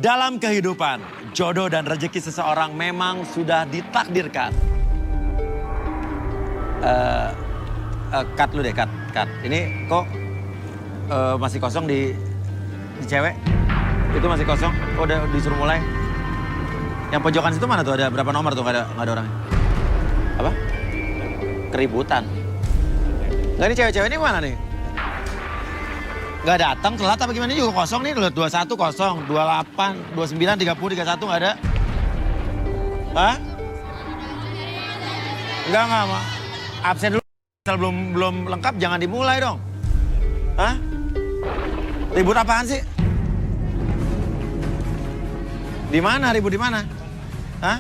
Dalam kehidupan, jodoh dan rezeki seseorang memang sudah ditakdirkan. Cut lu deh, cut. Ini kok masih kosong di cewek? Itu masih kosong? Kok udah disuruh mulai? Yang pojokan situ mana tuh? Ada berapa nomor tuh? Nggak ada orangnya. Apa? Keributan. Nggak, ini cewek-cewek ini mana nih? Nggak datang, telat apa gimana juga kosong nih. 21 kosong, 28, 29, 30, 31 nggak ada. Hah? Enggak, Ma. Absen dulu. Belum lengkap, jangan dimulai dong. Hah? Ribut apaan sih? Di mana? Ribut di mana? Hah?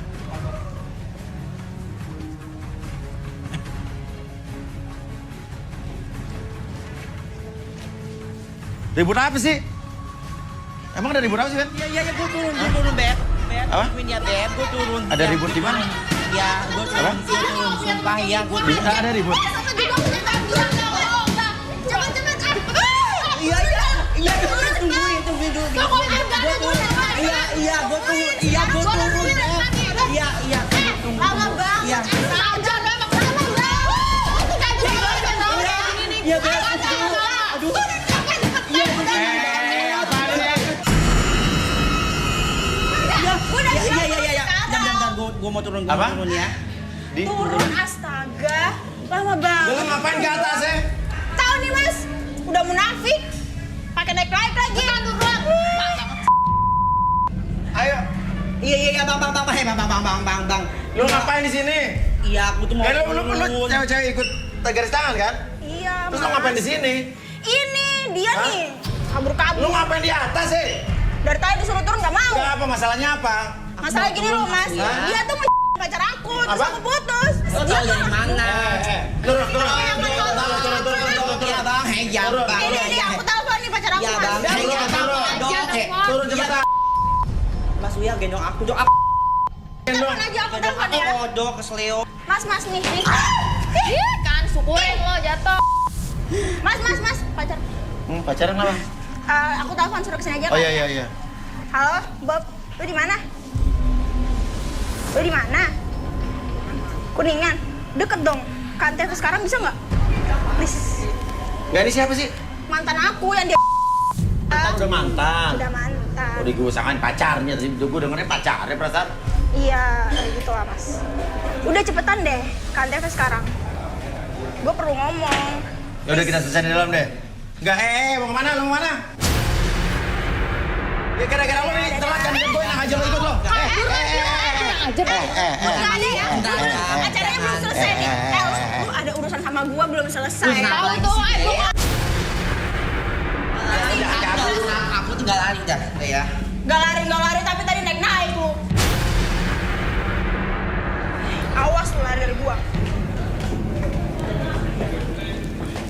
Ribut apa sih? Emang ada ribut apa sih, Ben? Iya, gue turun, Beb. Apa? Ya, Beb, gue turun. Ada ribut di mana? Iya, gue turun, sumpah ya, gue turun. Ada ribut. Iya, tungguin dulu. Gue turun. Iya, gue turun. Iya, tunggu. Iya. Iya, Beb, aduh. Iya. Jangan, gue mau turun, ya. Turun, astaga. Lama banget. Lu ngapain ke atas ya? Tahu nih, Mas. Udah munafik. Pakai naik lagi. Turun. Ayo. Iya, bang. Lu ngapain di sini? Iya, aku tuh mau Lu cewek-cewek ikut garis tangan kan? Iya, Terus Mas. lu ngapain di sini? Ini dia Hah? nih. Kabur-kabur. Lu ngapain di atas sih? Dari tadi disuruh turun nggak mau. Enggak apa, masalahnya apa? Masalah gini loh, Mas. Hah? Dia tuh pacar aku, terus Apa? aku putus. Lo tau dari mana? Turun. Iya, bang. Iya, bang. Ini aku telepon nih pacar aku, Iya, Mas. bang. Iya, bang. Turun cepetan. Mas Uya gendong aku, dong. Aku Telepon aja, aku telepon ya. kodok, kesleo. Mas, nih. Kan syukurin lo jatuh. Mas, pacar. Pacaran apa? Aku telepon suruh kesini aja. Oh Kak. iya. Halo, Bob. Lu di mana? Kuningan. Deket dong. Kantor sekarang bisa nggak? Please. Enggak, ini siapa sih? Mantan aku yang dia. Udah mantan. Udah mantan. Udah gue usahakan pacarnya, tadi gue dengernya pacarnya perasaan. Iya, gitu lah, Mas. Udah cepetan deh, kantor sekarang. Gue perlu ngomong. Ya udah, kita selesai di dalam deh. Enggak, mau kemana? Lu mau kemana? Ya gara-gara lu nih, telat kan gue yang aja lo ikut lo. Enggak ada ya? Acaranya belum selesai nih. Lu ada urusan sama gue belum selesai. Tahu tuh, Aku tuh gak lari dah, ya. Gak lari, tapi tadi naik lu. Awas lu lari dari gua.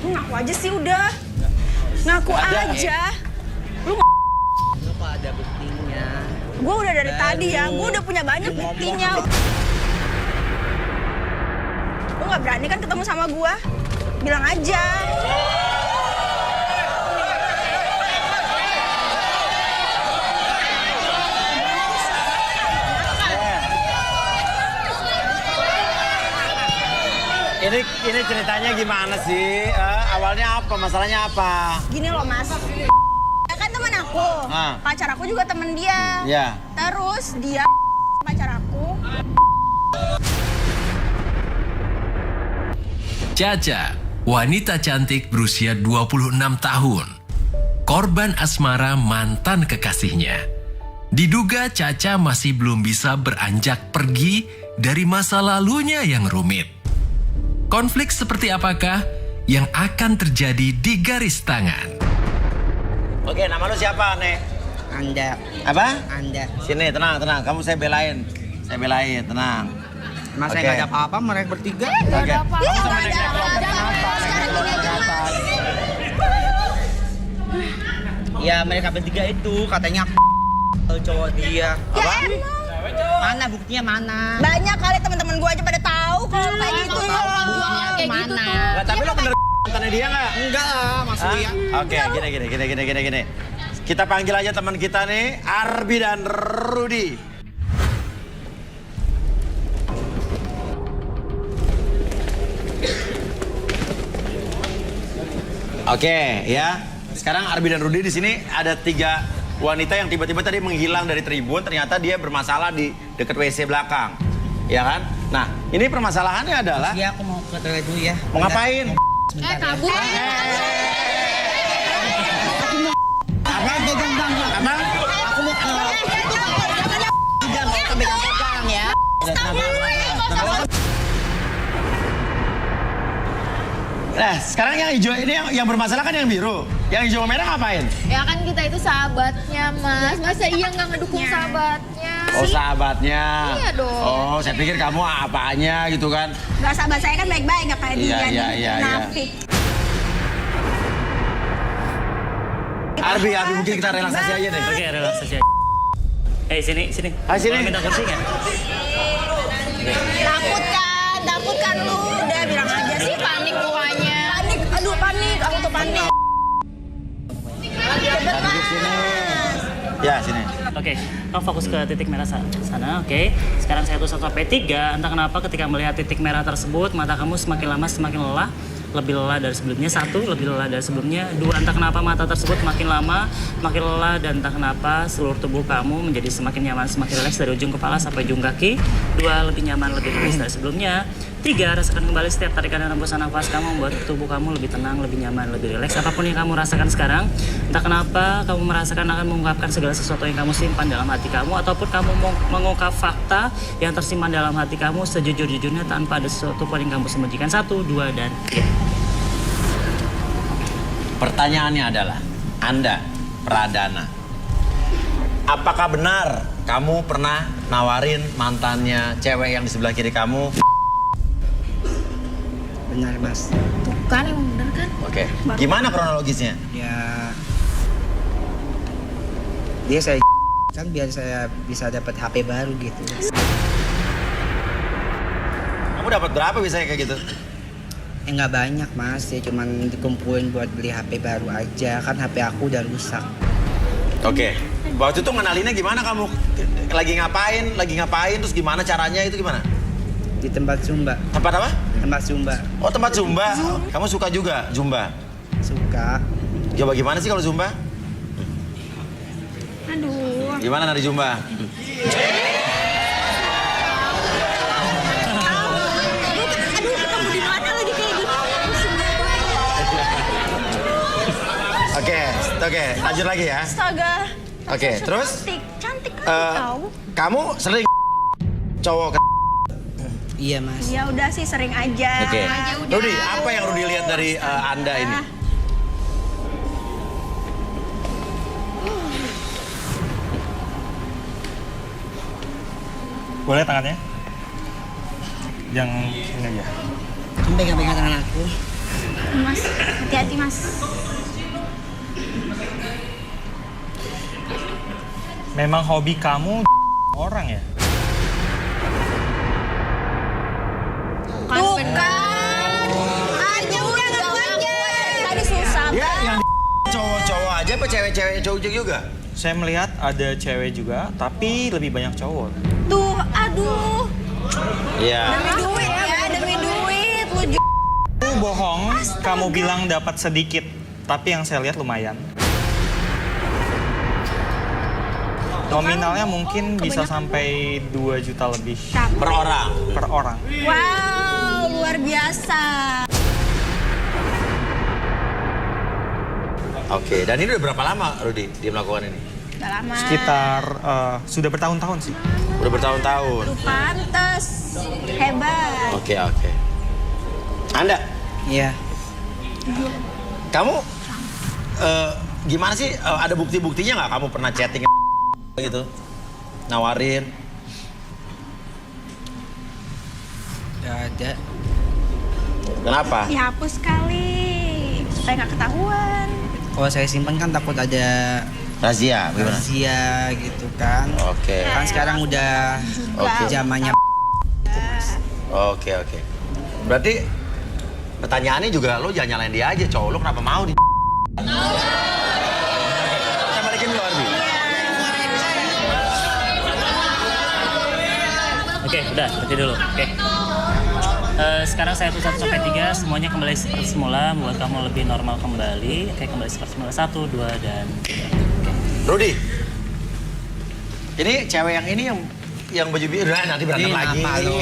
Lu ngaku aja sih udah. Ngaku aja. Lu Kok ada buktinya? gua udah dari tadi ya. Gua udah punya banyak buktinya. Lu gak berani kan ketemu sama gua? Bilang aja. Ini ceritanya gimana sih? Awalnya apa? Masalahnya apa? Gini loh, Mas. Dia kan teman aku. Pacar aku juga temen dia. Iya. Terus dia pacar aku. Caca, wanita cantik berusia 26 tahun. Korban asmara mantan kekasihnya. Diduga Caca masih belum bisa beranjak pergi dari masa lalunya yang rumit. Konflik seperti apakah yang akan terjadi di garis tangan? Oke, nama lu siapa, Nek? Anda. Apa? Anda. Sini, tenang. Kamu saya belain, tenang. Mas Oke. saya gak ada apa-apa, mereka bertiga. Oke. apa-apa. Kamu sama Nggak Nek ada Nek apa-apa. Sekarang gini aja, Mas. Ya, mereka bertiga itu katanya cowok dia. Ya emang. Mana buktinya mana? Banyak kali teman-teman gue aja pada tahu kalau kayak gitu. Buktinya kayak gitu Mana? tuh. Lah, tapi lo bener mantannya dia nggak? Enggak lah, Mas Hah? Uya. Oke, gini. kita panggil aja teman kita nih, Arbi dan Rudy. Oke, ya. Sekarang Arbi dan Rudy di sini ada 3 wanita yang tiba-tiba tadi menghilang dari tribun. Ternyata dia bermasalah di dekat WC belakang, ya kan? Nah, ini permasalahannya adalah. Iya, aku mau ke toilet dulu ya. Mau ngapain? Kabur. Apa? Pegang bang. Apa? Aku mau ke. Tidak mau ke pegang ya. Nah, sekarang yang hijau ini yang bermasalah kan yang biru. Yang hijau merah ngapain? Ya kan kita itu sahabatnya, Mas. Masa iya nggak ngedukung sahabatnya? Oh, sahabatnya. Iya dong. Oh, saya pikir kamu apanya gitu kan. Gak sahabat saya kan baik-baik, gak kayak dia Iya. munafik. Arbi, mungkin kita relaksasi aja deh. Oke, relaksasi aja. Sini. Ayo sini. Mau minta kursi nggak? Takut kan lu. Udah bilang aja sih. Panik mukanya. Panik, aduh panik, aku tuh panik. Ya, sini. Oke, kamu fokus ke titik merah sana, oke. Sekarang saya tulis 1 sampai 3. Entah kenapa ketika melihat titik merah tersebut, mata kamu semakin lama semakin lelah. Lebih lelah dari sebelumnya. 1, lebih lelah dari sebelumnya. 2, entah kenapa mata tersebut makin lama makin lelah. Dan entah kenapa seluruh tubuh kamu menjadi semakin nyaman, semakin rileks dari ujung kepala sampai ujung kaki. 2, lebih nyaman, lebih rileks dari sebelumnya. 3, rasakan kembali setiap tarikan dan hembusan nafas kamu membuat tubuh kamu lebih tenang, lebih nyaman, lebih rileks. Apapun yang kamu rasakan sekarang, entah kenapa kamu merasakan akan mengungkapkan segala sesuatu yang kamu simpan dalam hati kamu, ataupun kamu mau mengungkap fakta yang tersimpan dalam hati kamu sejujur-jujurnya tanpa ada sesuatu pun yang kamu sembunyikan. 1, 2, dan 3. Pertanyaannya adalah, Anda, Pradana, apakah benar kamu pernah nawarin mantannya cewek yang di sebelah kiri kamu? Benar, Mas. Tuh kan emang bener kan? Oke. Gimana kronologisnya? Ya. Dia saya kan biar saya bisa dapat HP baru gitu. Kamu dapat berapa biasanya kayak gitu? Nggak banyak, Mas. Ya cuman dikumpulin buat beli HP baru aja. Kan HP aku udah rusak. Oke. Waktu itu ngenalinnya gimana kamu? Lagi ngapain? Terus gimana caranya itu gimana? Di tempat Zumba. Tempat apa? Tempat Zumba. Oh, tempat Zumba. Kamu suka juga Zumba? Suka. Coba gimana sih kalau Zumba? Aduh. Gimana nari Zumba? Aduh, ketemu di mana lagi kayak gini? Oke, lanjut lagi ya. Astaga. Oke, terus? Cantik kan tahu. Kamu sering cowok? Iya, Mas. Ya udah sih sering aja. Oke. Aja udah. Rudy, apa yang Rudy lihat dari Anda ini? Boleh tangannya? Yang ini aja. Kamu pegang-pegang tangan aku. Mas, hati-hati Mas. Memang hobi kamu orang ya? Tuh kan. Aduh, jangan aja. Tadi susah. Ya, yang cowok-cowok aja apa cewek-cewek cowok juga? Saya melihat ada cewek juga, tapi lebih banyak cowok. Tuh, aduh. Iya. Demi duit ya, demi duit. Lu Kamu bohong, kamu bilang dapat sedikit, tapi yang saya lihat lumayan. Nominalnya mungkin bisa sampai 2 juta lebih Per orang. per orang. Wow, luar biasa. Oke, dan ini udah berapa lama Rudy dia melakukan ini? Udah lama. Sekitar sudah bertahun-tahun sih. Udah bertahun-tahun. Lu pantes. Hebat. Oke. Anda, Iya. kamu gimana sih? Ada bukti-buktinya nggak kamu pernah chatting gitu? Nawarin? Nggak ada. Kenapa? Dihapus kali. Supaya nggak ketahuan. Kalau saya simpan kan takut ada Razia, gimana? rahasia gitu kan. Oke. Kan sekarang udah Oke. zamannya. Oke. Berarti pertanyaannya juga lo jangan nyalain dia aja, cowok lo kenapa mau di... Kita balikin Oke, udah, berarti dulu. Oke. Sekarang saya hitung 1 sampai 3, semuanya kembali seperti semula, membuat kamu lebih normal kembali. Oke, kembali seperti semula. 1, 2, dan 3. Oke. Rudy. Ini cewek yang ini yang baju biru nanti berantem lagi. Kenapa lu?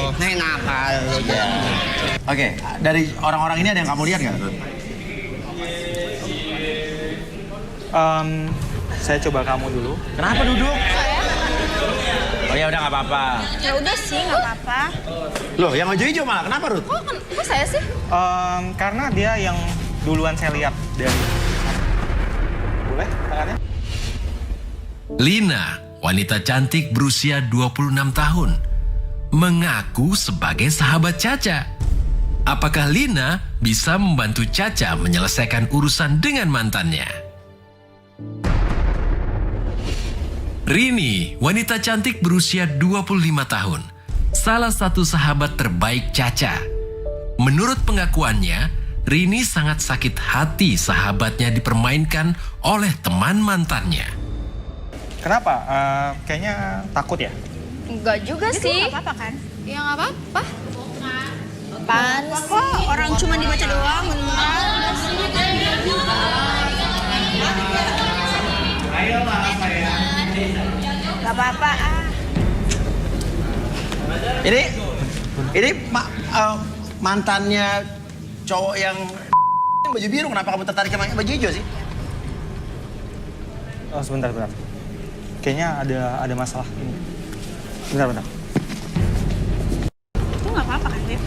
Ya. Oke, dari orang-orang ini ada yang kamu lihat nggak? Saya coba kamu dulu. Kenapa duduk? Oh ya udah nggak apa-apa. Ya udah sih, nggak apa-apa. Loh, yang baju hijau malah kenapa Ruth? Kok saya sih? Karena dia yang duluan saya lihat dari... Boleh tangannya? Lina, wanita cantik berusia 26 tahun, mengaku sebagai sahabat Caca. Apakah Lina bisa membantu Caca menyelesaikan urusan dengan mantannya? Rini, wanita cantik berusia 25 tahun, salah satu sahabat terbaik Caca. Menurut pengakuannya, Rini sangat sakit hati sahabatnya dipermainkan oleh teman mantannya. Kenapa? Kayaknya takut ya? Enggak juga Itu sih. nggak apa-apa kan? Ya nggak apa-apa. Apaan? Kok orang cuma dibaca doang, beneran? Gak apa-apa ah. Ini mantannya cowok yang baju biru. Kenapa kamu tertarik sama baju hijau sih? Oh, sebentar. Kayaknya ada masalah ini. Bentar. Itu nggak apa-apa kan, Beb?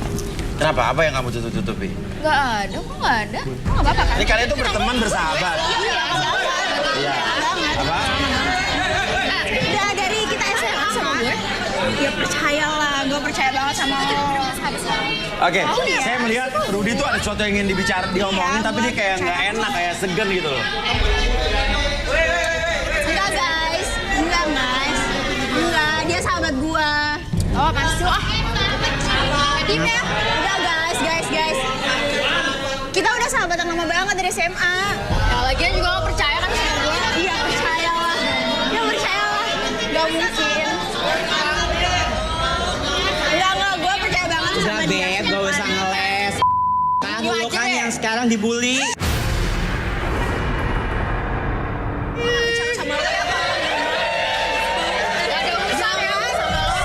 Kenapa? Apa yang kamu tutup-tutupi? Nggak ada, kok nggak ada? Kok nggak apa-apa kan? Ini kalian tuh berteman, bersahabat. Iya. Apa? Udah dari kita SMA sama gue. Ya percayalah, gue percaya banget sama lo. Oke, saya melihat Rudy tuh ada sesuatu yang ingin diomongin, tapi dia kayak nggak enak, kayak segan gitu loh. Enggak guys, enggak, dia sahabat gue. Oh pasti lo ah. Tim ya? Udah guys. Kita udah sahabatan lama banget dari SMA. Ya lagian juga lo percaya kan sama gue? Iya percayalah. Gak mungkin. Enggak, gue percaya banget Udah sama dia. Beb, gak usah ngeles. Kan dulu kan yang sekarang dibully. Sama lo ya, Pak. Gak ada urusan ya sama lo.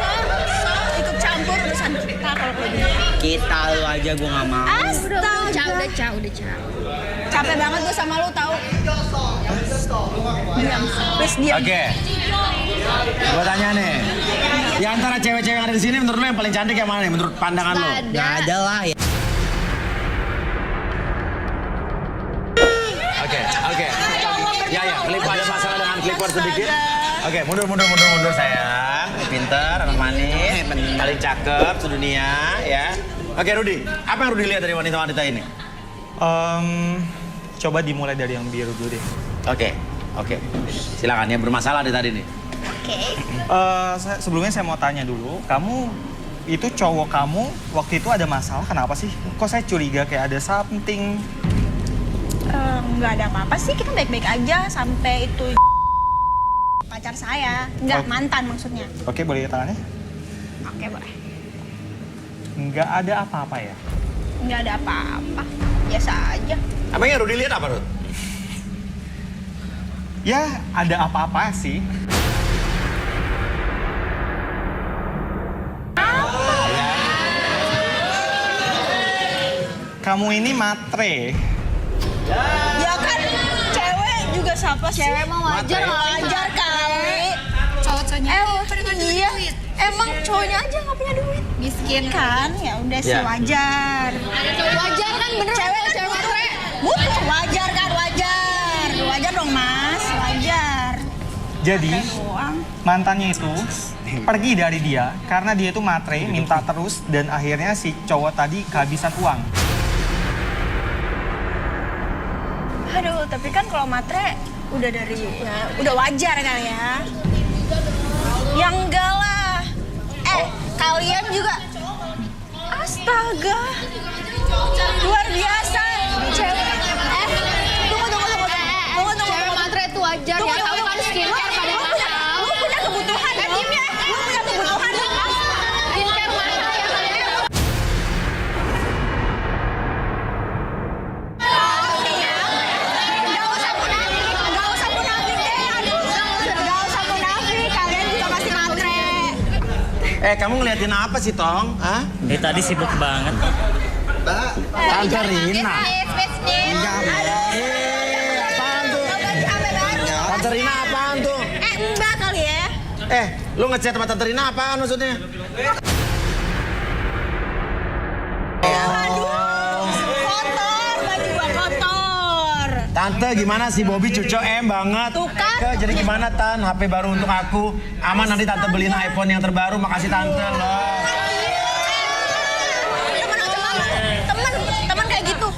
Ikut campur urusan kita kalau kayak gini. Kita lu aja gue gak mau. Astaga. Udah, Ca. Capek banget gue sama lu tahu. Diam. Please diam. Oke. Gua tanya nih. Di antara cewek-cewek yang ada di sini, menurut lo yang paling cantik yang mana nih? Menurut pandangan lo? Gak ada lah ya. Oke. Ya, klip ada masalah dengan clipboard sedikit. Oke, mundur sayang. Pinter, anak manis, paling cakep sedunia ya. Oke, Rudy. Apa yang Rudy lihat dari wanita-wanita ini? Coba dimulai dari yang biru dulu deh. Oke. Silakan ya, bermasalah deh tadi nih. Oke. Sebelumnya saya mau tanya dulu, kamu itu cowok kamu waktu itu ada masalah kenapa sih? Kok saya curiga kayak ada something? Nggak ada apa-apa sih, kita baik-baik aja sampai itu pacar saya. Nggak, Oh. mantan maksudnya. Oke, boleh lihat tangannya? Oke, boleh. Nggak ada apa-apa ya? Nggak ada apa-apa, biasa aja. Apa yang Rudy lihat apa, Rud? Ya, ada apa-apa sih. Kamu ini matre. Ya kan, cewek juga siapa sih? Cewek mah wajar lah. Wajar kali. Cowok-cowoknya Iya, emang cowoknya aja nggak punya duit. miskin. Kan, ya udah sih Ya. wajar. Wajar kan bener. Cewek kan matre. Bukan, wajar kan, wajar. Wajar dong, Mas, wajar. Jadi, Doang. mantannya itu pergi dari dia karena dia itu matre, minta terus, dan akhirnya si cowok tadi kehabisan uang. Aduh, tapi kan kalau matre udah dari ya, udah wajar kali ya. Yang enggak lah. Kalian juga. Astaga. Luar biasa. Cewek. Tunggu. Cewek matre itu wajar ya. Tahu kan skincare pada mahal. Lu punya kebutuhan dong. Lu punya kebutuhan dong. Kamu ngeliatin apa sih, Tong? Hah? Tadi sibuk banget. Tante Rina. Apaan tuh? Tante Rina apaan tuh? Enggak kali ya. Lu ngechat sama Tante Rina apaan maksudnya? Kotor, baju gua kotor. Tante gimana sih Bobby cucok banget. Tuh kan. Jadi gimana Tan? HP baru untuk aku. Aman nanti Tante beliin iPhone yang terbaru. Makasih Tante loh. Temen kayak gitu.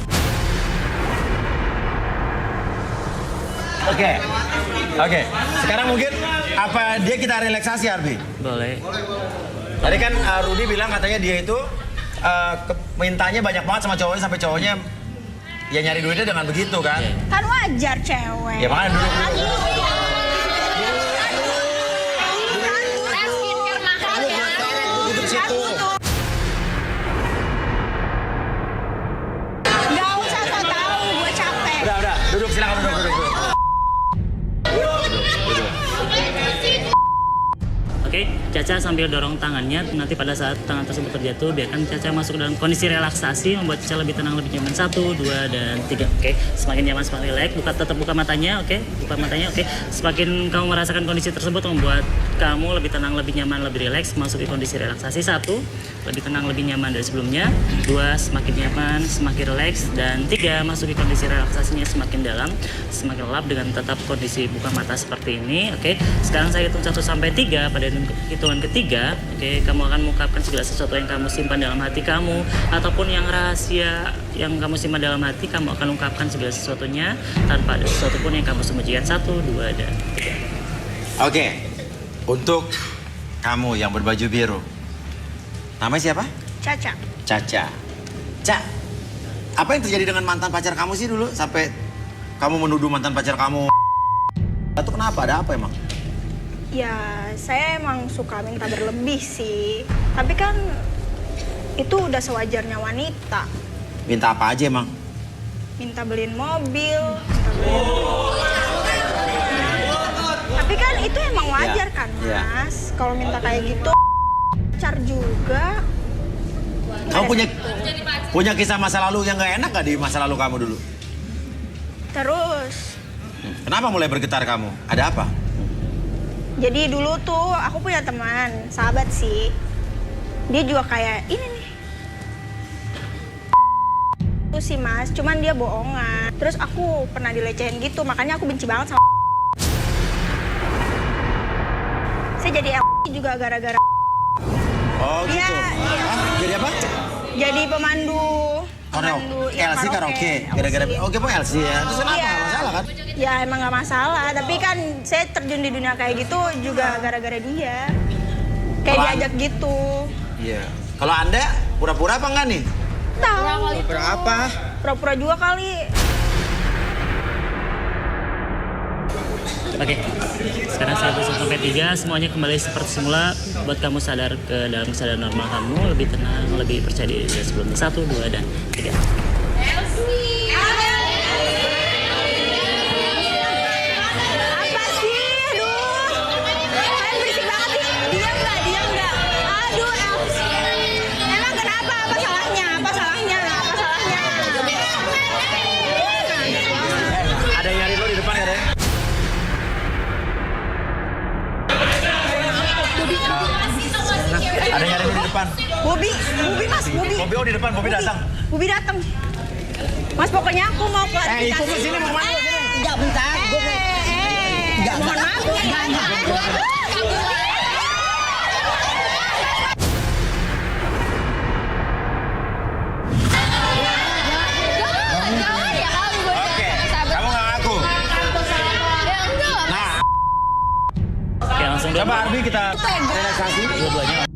Oke. Sekarang mungkin apa dia kita relaksasi Arbi? Boleh. Tadi kan Rudy bilang katanya dia itu mintanya banyak banget sama cowoknya sampai cowoknya ya nyari duitnya dengan begitu kan? Kan wajar cewek. Ya makanya duduk. Skincare mahal ya. Duduk situ. Gak usah so tau, gue capek. Udah. Duduk silakan duduk. Oke, Caca sambil dorong tangannya, nanti pada saat tangan tersebut terjatuh, biarkan Caca masuk dalam kondisi relaksasi, membuat Caca lebih tenang, lebih nyaman. 1, 2, dan 3. Oke, semakin nyaman, semakin rileks. Tetap buka matanya, oke? Buka matanya, oke? Semakin kamu merasakan kondisi tersebut, membuat kamu lebih tenang, lebih nyaman, lebih rileks, masuki kondisi relaksasi. 1, lebih tenang, lebih nyaman dari sebelumnya. 2, semakin nyaman, semakin rileks. Dan 3, masuki kondisi relaksasinya semakin dalam, semakin lelap dengan tetap kondisi buka mata seperti ini, oke? Sekarang saya hitung 1 sampai 3, pada hitungan ketiga, oke, kamu akan mengungkapkan segala sesuatu yang kamu simpan dalam hati kamu ataupun yang rahasia yang kamu simpan dalam hati, kamu akan ungkapkan segala sesuatunya tanpa ada sesuatu pun yang kamu sembunyikan. 1, 2, dan 3. Oke. Untuk kamu yang berbaju biru. Namanya siapa? Caca. Caca. Cak, apa yang terjadi dengan mantan pacar kamu sih dulu sampai kamu menuduh mantan pacar kamu? Itu kenapa? Ada apa emang? Ya, saya emang suka minta berlebih sih. Tapi kan itu udah sewajarnya wanita. Minta apa aja emang? Minta beliin mobil, minta beliin... Tapi kan itu emang wajar Iya, kan, iya. Mas? Kalau minta kayak gitu, pacar juga. Kamu punya kisah masa lalu yang gak enak gak di masa lalu kamu dulu? Terus, Kenapa mulai bergetar kamu? Ada apa? jadi dulu tuh aku punya teman, sahabat sih. Dia juga kayak ini nih. Itu sih Mas, cuman dia bohongan. Terus aku pernah dilecehin gitu, makanya aku benci banget sama. Saya jadi juga gara-gara. Oh gitu? Iya. Hah? Jadi apa? Jadi pemandu. Iya, LC karaoke. Gara-gara oke Bang LC ya. Terus kenapa? Iya. Nggak masalah kan? Ya emang gak masalah, tapi kan saya terjun di dunia kayak gitu juga gara-gara dia. Kayak Kalau diajak gitu. Iya. Kalau Anda pura-pura apa enggak nih? Tahu. Berapa? Pura-pura juga kali. Oke, sekarang 1 sampai 3 semuanya kembali seperti semula. Buat kamu sadar ke dalam kesadaran normal kamu, lebih tenang, lebih percaya diri dari sebelumnya. 1, 2, dan 3. Apa sih? Aduh. Kalian berisik banget sih. Diam nggak? Aduh, Elsie. Emang kenapa? Apa salahnya? Ada yang nyari lo di depan ya, Dek? Ada yang nyari lo di depan. Bobi Mas, Bobi. Bobi di depan, Bobi datang. Bobi datang. Mas pokoknya aku mau klarifikasi. Ikut ke sini mau kemana lo sini? Enggak, bentar. Mohon maaf. Jangan ya kali gue Oke, kamu nggak ngaku. Ya enggak lah. Nah, Oke, langsung coba Arbi kita relaksasi dua-duanya.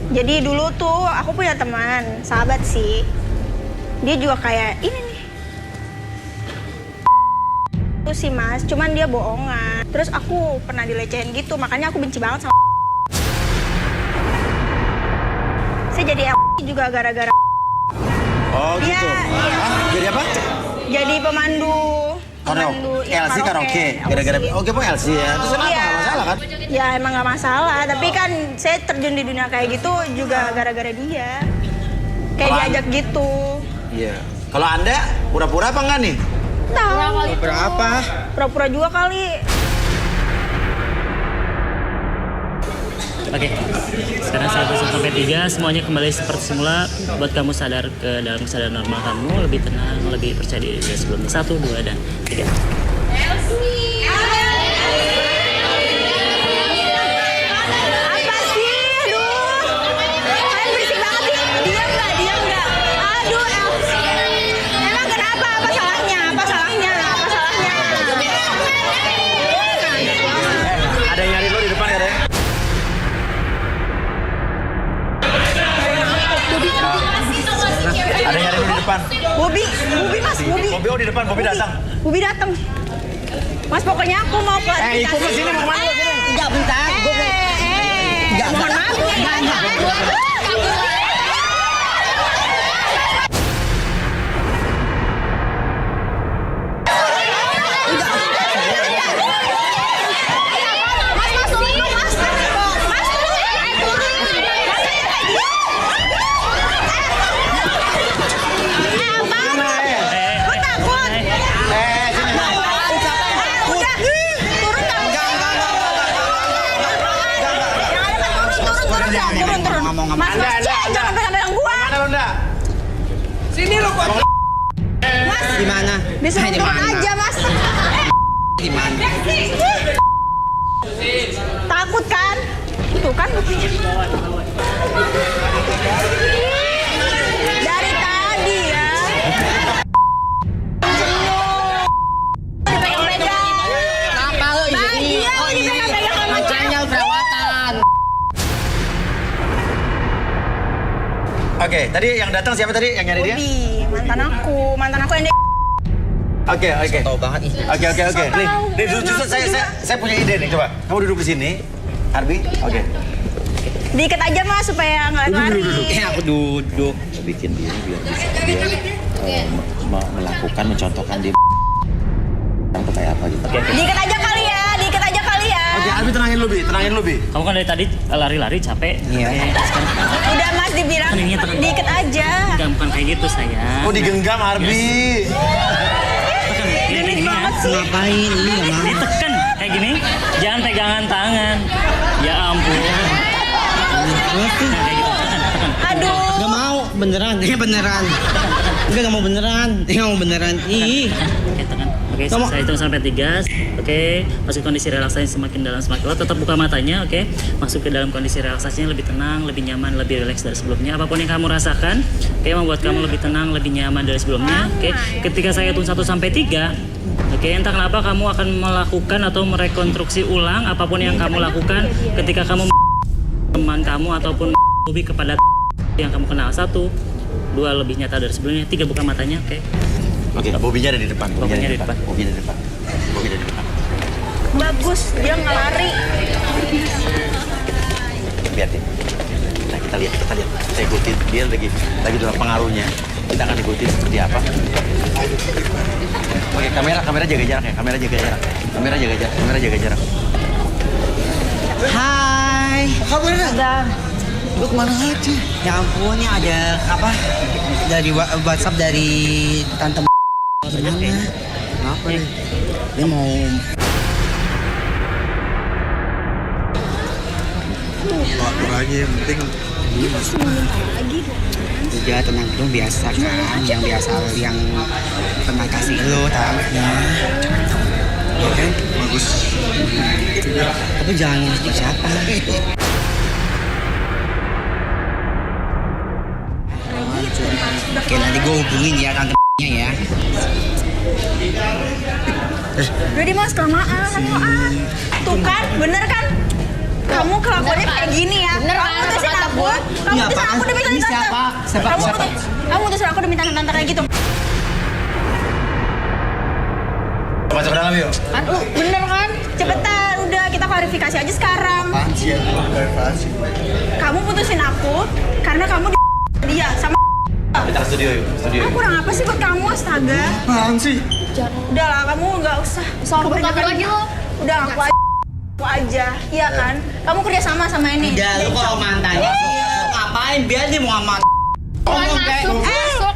Jadi dulu tuh aku punya teman, sahabat sih. Dia juga kayak ini nih. Itu sih Mas, cuman dia bohongan. Terus aku pernah dilecehin gitu, makanya aku benci banget sama. Saya jadi juga gara-gara. Oh gitu. Iya. Hah? Jadi apa? Jadi pemandu LC karaoke. Gara-gara oke po LC ya. Terus kenapa? Iya. Nggak masalah kan? Ya emang nggak masalah, tapi kan saya terjun di dunia kayak gitu juga gara-gara dia. Kayak Apaan? diajak gitu. Iya. Kalau Anda pura-pura apa enggak nih? Tahu. Berapa? Pura-pura juga kali. Oke, sekarang saya hitung sampai 3, semuanya kembali seperti semula. Buat kamu sadar ke dalam kesadaran normal kamu, lebih tenang, lebih percaya diri dari sebelumnya. 1, 2, dan 3. Apa sih? Aduh. Kalian berisik banget sih. Diam nggak? Aduh, emang kenapa? Apa salahnya? Ada yang nyari lo di depan ya, Dek? Ada yang nyari lo di depan. Bobi mas, Bobi. Bobi di depan, Bobi datang. Bobi datang. Mas pokoknya aku mau klarifikasi. Ikut ke sini mau kemana lo sini? Enggak, bentar. Enggak, mohon maaf. Turun. Mas, jangan pegang gua. Mana lo, Nda? Mas, Di mana? disuruh Di turun mana? aja, Mas. Di mana? Takut kan? Itu kan buktinya. Dari tadi ya. Dipegang-pegang. Apa lo ini? Bahagia Oh ini. dipegang-pegang sama Macamnya perawatan. Oke, tadi yang datang siapa tadi? Yang nyari dia? Bobi, mantan aku yang Oke. Tahu banget ini. Oke. tahu. Nih, justru saya punya ide nih, coba. Kamu duduk di sini. Arbi, oke. diikat aja Mas supaya nggak lari. Aku duduk. Bikin dia biar bisa dia mencontohkan dia itu kayak apa gitu. Diikat aja kali ya. Oke, Arbi tenangin lu, Bi. Kamu kan dari tadi lari-lari capek. Iya. Sekarang Udah Mas dibilang Kan ininya tekan. diikat aja. enggak, bukan kayak gitu sayang. Oh, digenggam Arbi. Kayak gini ya. Ngapain? Ini nggak mau. Ditekan kayak gini. Jangan pegangan tangan. Ya ampun. Nah, kayak gitu. Tekan. Aduh. Gak mau, beneran. Iya beneran. Enggak mau beneran. Nggak mau beneran. Ih. Oke, tekan. Oke, saya hitung sampai 3. Oke, masuk kondisi relaksasi semakin dalam semakin kuat. Tetap buka matanya, oke. Masuk ke dalam kondisi relaksasinya lebih tenang, lebih nyaman, lebih rileks dari sebelumnya. Apapun yang kamu rasakan, oke, membuat kamu lebih tenang, lebih nyaman dari sebelumnya. Oke, ketika saya hitung 1 sampai 3, oke, entah kenapa kamu akan melakukan atau merekonstruksi ulang apapun yang kamu lakukan ketika kamu teman kamu ataupun lebih kepada yang kamu kenal. 1, 2 lebih nyata dari sebelumnya. 3, buka matanya, oke. Oke, Bobinya ada di depan. Bobinya di depan. Bobi ada di depan. Bagus, dia nggak lari. Lihat ya. Nah, kita lihat. Kita ikutin dia lagi dalam pengaruhnya. Kita akan ikutin seperti apa. Oke, kamera jaga jarak ya. Kamera jaga jarak. Hai. Kabarnya? Udah. Lu kemana aja? Ya ampun, ya ada apa? Dari WhatsApp dari tante. Gimana? Kenapa nih? Dia mau Lapor aja yang penting. udah tenang dulu, biasa kan, yang pernah kasih lo taruhnya. Ya kan? Bagus. Tapi jangan ngasih siapa. Oke, nanti gue hubungin ya tante-nya ya. Udah deh Mas, kelamaan. Tuh kan, bener kan? Kamu kelakuannya kayak gini ya. Bener Kamu kan, mutusin kata aku. gua. Kamu Iya, mutusin apaan? aku demi Ini tante. siapa? Siapa? Kamu mutusin aku demi tante kayak gitu. Masuk dalam yuk. Kan, bener kan? Cepetan, udah kita klarifikasi aja sekarang. Apaan sih yang klarifikasi? Kamu putusin aku karena kamu dia sama Kita ke studio yuk. Studio Aku yuk. kurang apa sih buat kamu, astaga? Apaan sih? Udah lah, kamu nggak usah. Sombong lagi lo. Udah ngaku aja. Aku aja, iya kan? Kamu kerja sama ini. Udah, lu kalau mantannya ngapain? Biar dia mau aman. Masuk.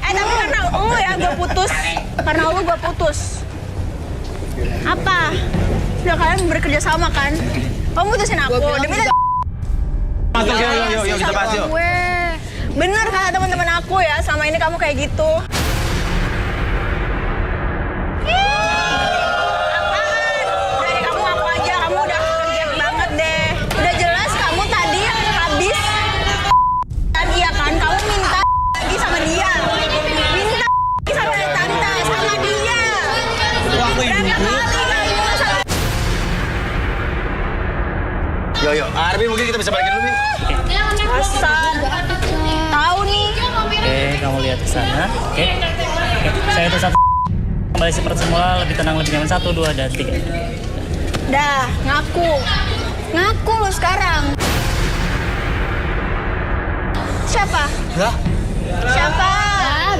Tapi karena lu ya gue putus. Karena lu gue putus. Apa? Udah kalian bekerja sama kan? Kamu putusin aku. Demi Masuk yuk, kita bahas yuk. Gue. bener kata teman-teman aku ya, selama ini kamu kayak gitu. Apaan? Dari kamu aku aja, kamu udah kerja banget deh. Udah jelas kamu tadi habis kan, iya kan? Kamu minta lagi sama dia. Minta lagi sama tante, sama dia. Berapa kali kamu sama Yo, Arbi mungkin kita bisa balikin dulu, Bi. Hasan? Tahu nih. Oke, kamu lihat ke sana. Oke. Saya hitung 1. Kembali seperti semula, lebih tenang, lebih nyaman. 1, 2, dan 3. Dah, ngaku. Ngaku lu sekarang. Siapa? Hah? Siapa?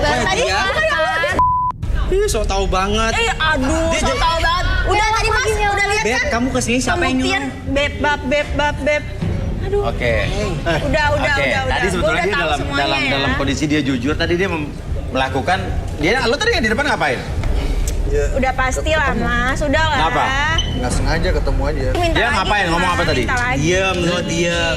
Tadi dia? kan? Ih, so tau banget. Aduh, so tau banget. Udah tadi Mas, udah lihat Beb, kan? kamu kesini siapa yang Pembuktian. nyuruh? Beb. Aduh. Oke. Udah. Tadi Gua sebetulnya udah dia tahu dalam semuanya dalam ya. dalam kondisi dia jujur. Tadi dia melakukan lo tadi yang di depan ngapain? Udah pasti lah Mas, udah lah. Kenapa? Nggak sengaja ketemu aja. Minta Dia lagi, ngapain? Ngomong apa tadi? minta lagi. Diam, lo diam.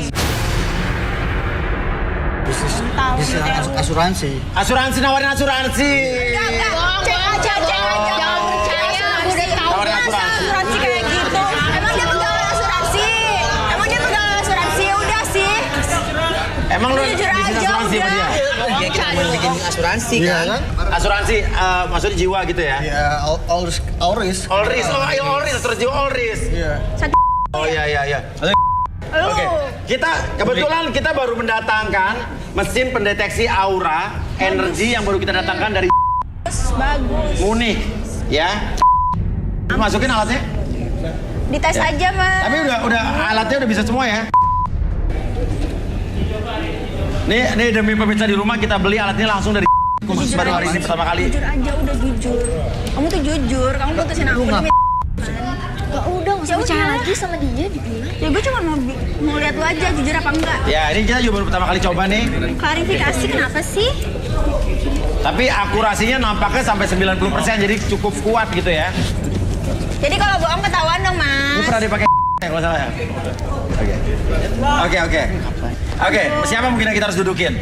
Tahu Bisa deh. asuransi. Asuransi, nawarin asuransi. Enggak. Cek aja. Jangan percaya. Gue udah tahu. Nawarin Masa asuransi. asuransi kayak gitu? Emang dia pegawai asuransi? Ya udah sih. Emang lu Jujur bikin aja, asuransi sama udah. dia? Dia kita mau bikin asuransi Iya kan? kan? Asuransi maksudnya jiwa gitu ya? Ya, all risk. All risk, asuransi jiwa all risk. Iya. Sakit Oh iya. lu. Oke, kebetulan kita baru mendatangkan mesin pendeteksi aura energi yang baru kita datangkan dari Bagus. Munich, ya. Masukin alatnya. Dites Ya. aja, Mas. Tapi udah alatnya udah bisa semua ya. Nih demi pemirsa di rumah kita beli alatnya langsung dari khusus baru hari ini pertama kali. Jujur aja, udah jujur. Kamu tuh jujur, kamu putusin aku demi Gak udah, gak usah Ya percaya udah. lagi sama dia dibilang. ya gue cuma mau lihat lu aja jujur apa enggak. Ya ini kita juga baru pertama kali coba nih. Klarifikasi kenapa sih? Tapi akurasinya nampaknya sampai 90%, jadi cukup kuat gitu ya. Jadi kalau bohong ketahuan dong, Ini Mas. pernah dipakai kalau salah ya? Oke, siapa mungkin yang kita harus dudukin?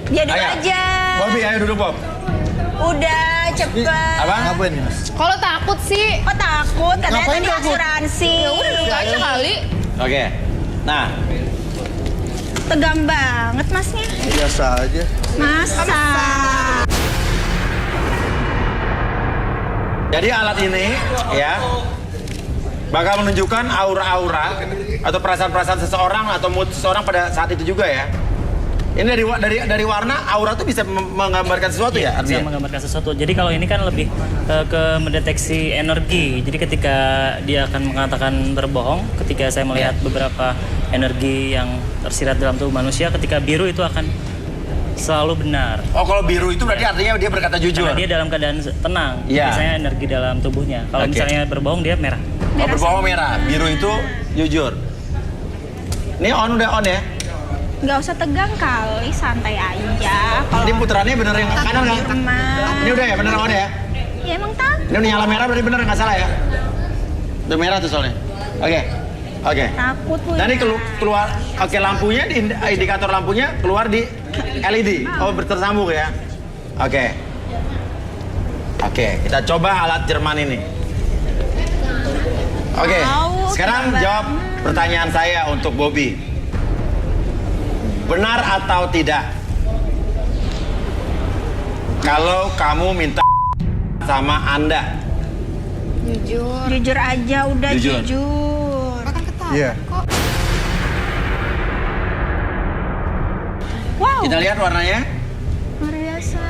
Dia dulu Ayo. aja. Bobby, ayo duduk Bob. Udah, cepet. Apa? Ngapain nih, Mas? Kalau takut sih. Kok takut? Katanya Ngapain tadi takut? asuransi. Ya udah duduk aja kali. Oke. Nah, Tegang banget masnya. Biasa aja. Masa? jadi alat ini ya bakal menunjukkan aura-aura atau perasaan-perasaan seseorang atau mood seseorang pada saat itu juga ya. Ini dari warna aura tuh bisa menggambarkan sesuatu ya Bisa artinya. menggambarkan sesuatu. Jadi kalau ini kan lebih ke mendeteksi energi. Jadi ketika dia akan mengatakan berbohong, ketika saya melihat beberapa energi yang tersirat dalam tubuh manusia, ketika biru itu akan selalu benar. Oh, kalau biru itu berarti artinya dia berkata jujur. Karena dia dalam keadaan tenang. Iya. Biasanya energi dalam tubuhnya. Kalau Oke. misalnya berbohong dia merah. Oh, berbohong merah, biru itu jujur. Ini udah on ya? Nggak usah tegang kali, santai aja. Kalau Ini putarannya bener yang kanan kan? emang, Ini udah ya, bener on ya? ya emang takut. Ini udah nyala merah berarti bener nggak salah ya? Udah merah tuh soalnya. Oke. Takut lu. Nah ini ya. keluar, oke lampunya, indikator lampunya keluar di LED. Oh tersambung ya? Oke, kita coba alat Jerman ini. Oke, Mau, sekarang coba. jawab pertanyaan saya untuk Bobby. Benar atau tidak? Kalau kamu minta sama Anda, Jujur aja, udah Jujur. jujur. Iya. Wow, kita lihat warnanya. luar biasa.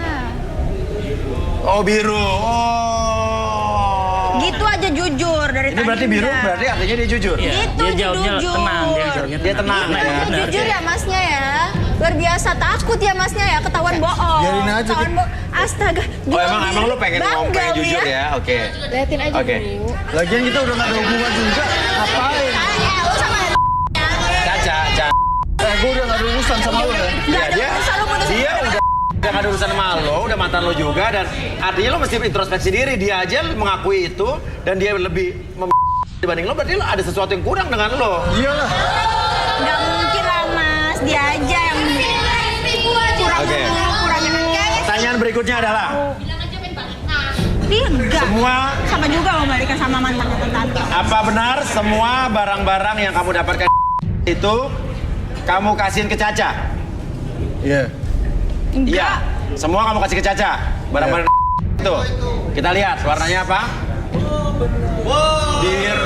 Oh biru, oh. Gitu aja jujur dari Ini tadi. berarti biru, udah. berarti artinya dia jujur. Iya, Gitu dia aja jawabnya jujur. tenang, dia jawabnya Dia tenang, Benar, ya. benar. Jujur ya masnya ya. luar biasa takut ya masnya ya ketahuan bohong. Biarin aja, Ketahuan Astaga. Oh emang lu pengen ngomong pengen jujur ya? Oke. Liatin aja Oke. dulu. Lagian kita udah gak ada hubungan juga. Ngapain? Lu sama Caca. Gue udah gak ada urusan sama lu ya. nggak ada urusan lu putus. Dia udah gak ada urusan sama lo, udah mantan lo juga dan artinya lo mesti introspeksi diri. Dia aja mengakui itu dan dia lebih dibanding lo, berarti lo ada sesuatu yang kurang dengan lo. Iyalah. Nggak mungkin lah mas, dia aja yang kurang Oke. kurangin kayaknya. Pertanyaan berikutnya adalah Dia enggak. semua Sama juga mau balikan sama mantan tante. apa benar semua barang-barang yang kamu dapatkan itu kamu kasihin ke Caca? Iya. Iya. Semua kamu kasih ke Caca. Barang-barang itu. Kita lihat warnanya apa? Bir.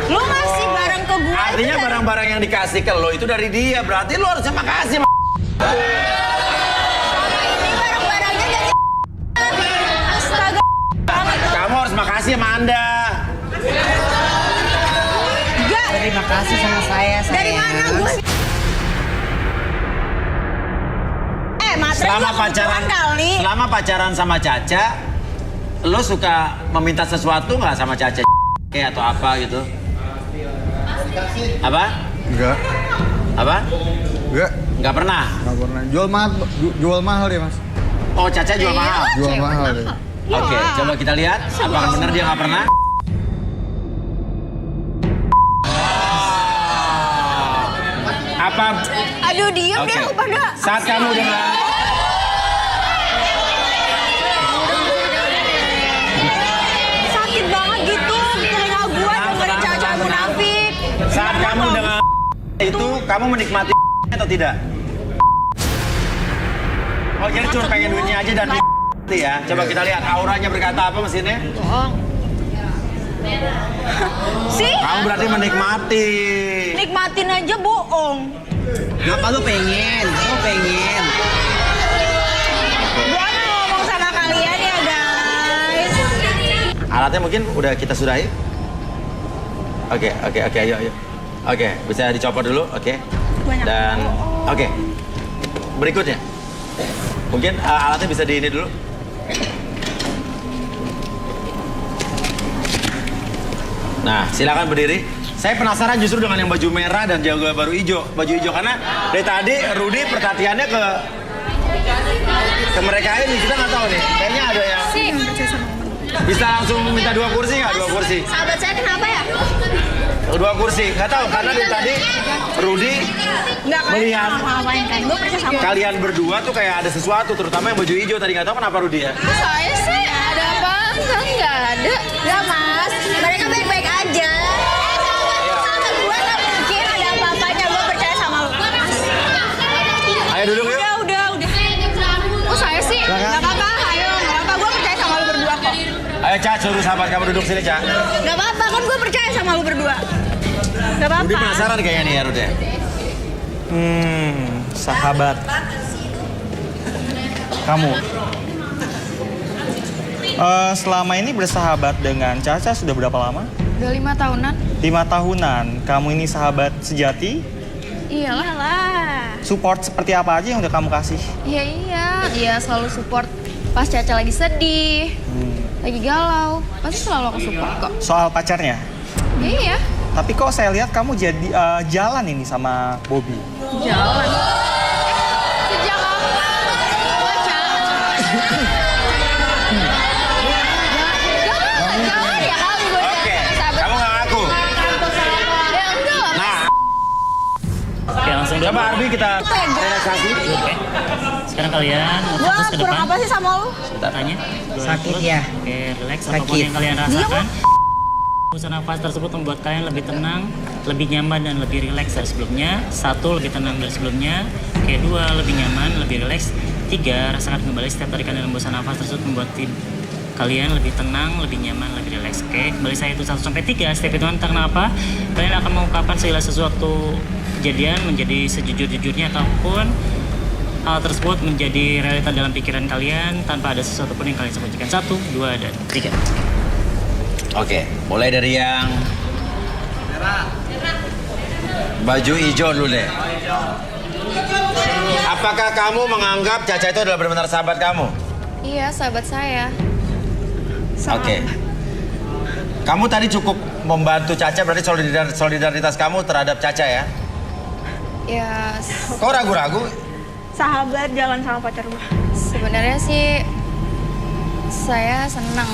Lu ngasih barang ke gue. Artinya barang-barang yang dikasih ke lo itu dari dia. Berarti lo harusnya makasih. Ini barang-barangnya dari astaga banget. Kamu harus makasih sama Anda. Enggak. Terima kasih sama saya, sayang. Dari mana gue? Matre Selama pacaran sama Caca, lo suka meminta sesuatu nggak sama Caca? Atau apa gitu? Apa? Enggak. Apa? Enggak. Nggak pernah? Nggak pernah. Jual mahal dia, Mas. Oh, Caca jual mahal? Jual mahal dia. Oke, coba kita lihat. Apakah benar dia nggak pernah? Apa? Aduh diem Oke. deh lu pada. Saat kamu dengan Sakit banget gitu telinga gua dengerin cewek-cewek munafik. saat kamu dengan itu kamu menikmati atau tidak? Oh jadi cuma pengen duitnya aja dan ya. Coba kita lihat auranya berkata apa mesinnya? Sih, Kamu berarti menikmati. nikmatin aja bohong. Kenapa lu pengen? Lu pengen? Gua nggak ngomong sama kalian ya guys. Alatnya mungkin udah kita sudahi. Oke, ayo. Oke, bisa dicopot dulu, oke. Banyak. Dan oke. Berikutnya. Mungkin alatnya bisa di ini dulu. Nah, silakan berdiri. Saya penasaran justru dengan yang baju merah dan juga baru hijau. Baju hijau karena dari tadi Rudy perhatiannya ke mereka ini, kita nggak tahu nih. Kayaknya ada yang bisa langsung minta 2 kursi nggak? 2 kursi. Sahabat saya kenapa ya? 2 kursi. Nggak tahu karena dari tadi Rudy Nggak kan? melihat Ngapain kan? Gue percaya sama. kalian berdua tuh kayak ada sesuatu, terutama yang baju hijau tadi nggak tahu kenapa Rudy ya. Saya sih ada apa? Enggak ada. Enggak mas, mereka baik-baik aja. Sahabat gue nggak mungkin ada apa-apanya. Gue percaya sama lu. Ayo duduk yuk. Udah. Oh saya sih. Nggak apa-apa, ayo. Nggak apa-apa, gue percaya sama lu berdua kok. Ayo Ca, suruh sahabat kamu duduk sini Ca. Nggak apa-apa, kan gue percaya sama lu berdua. Nggak apa-apa. Rudy penasaran kayaknya nih ya Rudy. Sahabat. Kamu. Selama ini bersahabat dengan Caca sudah berapa lama? Udah 5 tahunan. 5 tahunan. Kamu ini sahabat sejati? Iyalah. Support seperti apa aja yang udah kamu kasih? Iya. Dia selalu support pas Caca lagi sedih, lagi galau. Pasti selalu aku support kok. Soal pacarnya? Iya. Tapi kok saya lihat kamu jadi jalan ini sama Bobby. Jalan. Sejak kapan? Caca. Jangan ya kali gue Oke, sahabat. kamu nggak ngaku. Ya enggak lah. Nah, Oke, langsung dulu. coba Arbi kita relaksasi. Oke. Sekarang kalian Gue fokus ke kurang depan. apa sih sama lu? Tanya. Sakit ya? Oke, relax. Sakit. Apapun yang kalian rasakan. Hembusan nafas tersebut membuat kalian lebih tenang, lebih nyaman dan lebih rileks dari sebelumnya. 1, lebih tenang dari sebelumnya. Oke, 2, lebih nyaman, lebih rileks. 3, rasakan kembali setiap tarikan dan hembusan nafas tersebut membuat kalian lebih tenang, lebih nyaman, lebih rileks. Oke, kembali saya itu 1 sampai 3. Setiap hitungan entah kenapa kalian akan mengungkapkan segala sesuatu kejadian menjadi sejujur-jujurnya ataupun hal tersebut menjadi realita dalam pikiran kalian tanpa ada sesuatu pun yang kalian sembunyikan. 1, 2, dan 3. Oke, mulai dari yang baju hijau dulu deh. Apakah kamu menganggap Caca itu adalah benar-benar sahabat kamu? Iya, sahabat saya. Oke. Kamu tadi cukup membantu Caca, berarti solidaritas kamu terhadap Caca ya? Ya, Kok ragu-ragu? Sahabat jalan sama pacar gue. sebenarnya sih saya senang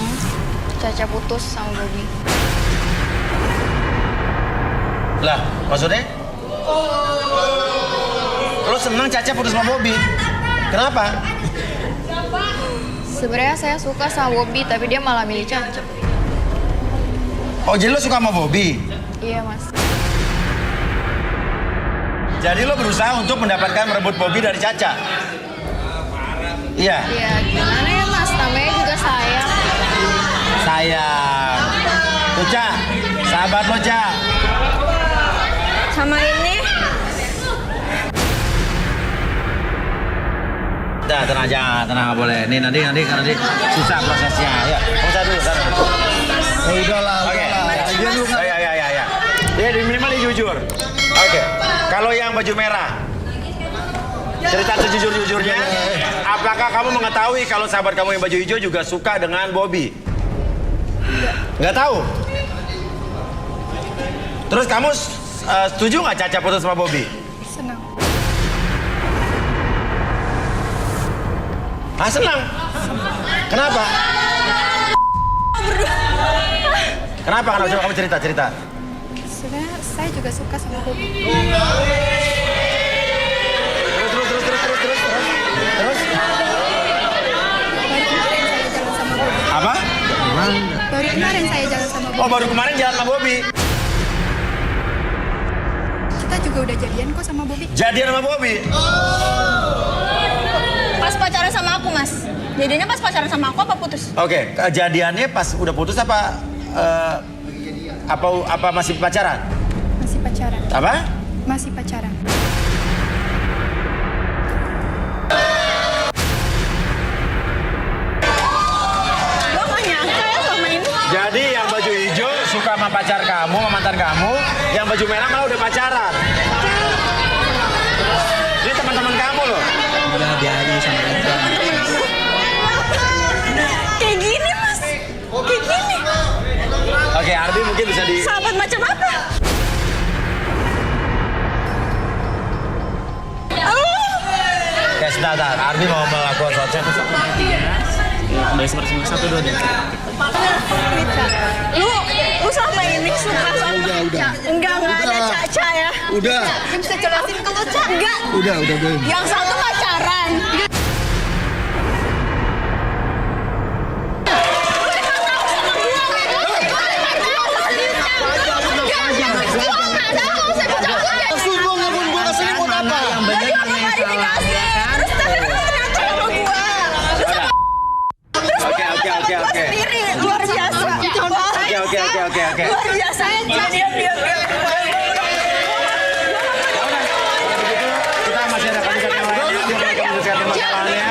Caca putus sama Bobby. Lah, maksudnya? Lo senang Caca putus sama Bobby? Kenapa? Sebenarnya saya suka sama Bobby, tapi dia malah milih Caca. Oh, jadi lo suka sama Bobby? Iya, Mas. Jadi lo berusaha untuk mendapatkan merebut Bobby dari Caca? Iya? Ya gimana ya, Mas? Namanya juga sayang. Sayang. Tuh, Ca. Sahabat lo, Ca. Sama ini. Udah, tenang aja. Tenang, nggak boleh. Ini nanti susah prosesnya. Ya, kamu sadar dulu, sadar. Udahlah, Oke. Lagian lu kan. Ya. Ya, minimal dia jujur. Oke. Kalau yang baju merah, cerita sejujur-jujurnya. Apakah kamu mengetahui kalau sahabat kamu yang baju hijau juga suka dengan Bobby? Nggak tahu. Terus kamu setuju nggak Caca putus sama Bobby? Senang. Ah, senang. Kenapa? Kenapa? Coba kamu cerita. Sebenarnya saya juga suka sama Bobby. Terus. Apa? Baru kemarin saya jalan sama Bobby. Oh, baru kemarin jalan sama Bobby. Kita juga udah jadian kok sama Bobby. Jadian sama Bobby? Pas pacaran sama aku, Mas. Jadinya pas pacaran sama aku apa putus? Oke, kejadiannya pas udah putus apa masih pacaran? Masih pacaran. Apa? Masih pacaran. Gue gak nyangka ya sama ini. Jadi yang baju hijau suka sama pacar kamu, sama mantan kamu, yang baju merah malah udah pacaran. Ini teman-teman kamu loh. Udah biarin sama aja. Kayak gini, Mas. Kayak gini. Oke, Arbi mungkin bisa di... Sahabat macam apa? Oke, sebentar. Arbi mau melakukan sesuatu. Kembali seperti semula. 1, 2, 3. Lu sama ini suka sama Udah. Enggak ada Caca ya. Udah. Bisa jelasin ke lu, Ca? Enggak. Udah, Bim. Yang satu pacaran. Maksud gua ngabun gua kesini buat apa? Tadi aku klarifikasi. Terus ternyata sama gua. Oke. Sendiri luar biasa. Oke. Luar biasa aja dia. Kita masih ada kandidat yang lainnya. Dia mereka menyelesaikan masalahnya.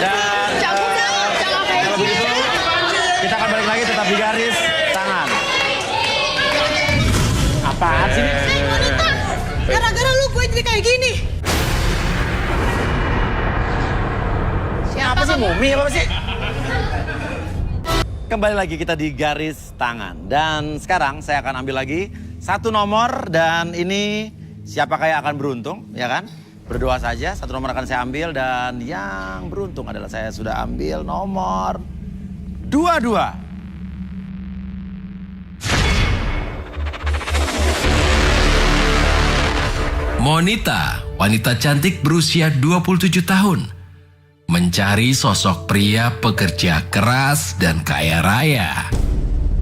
Dan kalau begitu, kita akan balik lagi tetap di garis tangan. Apaan sih ini? Gara-gara lu gue jadi kayak gini. Siapa sih Mumi apa sih? Kembali lagi kita di garis tangan. Dan sekarang saya akan ambil lagi satu nomor dan ini siapakah yang akan beruntung, ya kan? Berdoa saja, satu nomor akan saya ambil dan yang beruntung adalah saya sudah ambil nomor 22. Monita, wanita cantik berusia 27 tahun. Mencari sosok pria pekerja keras dan kaya raya.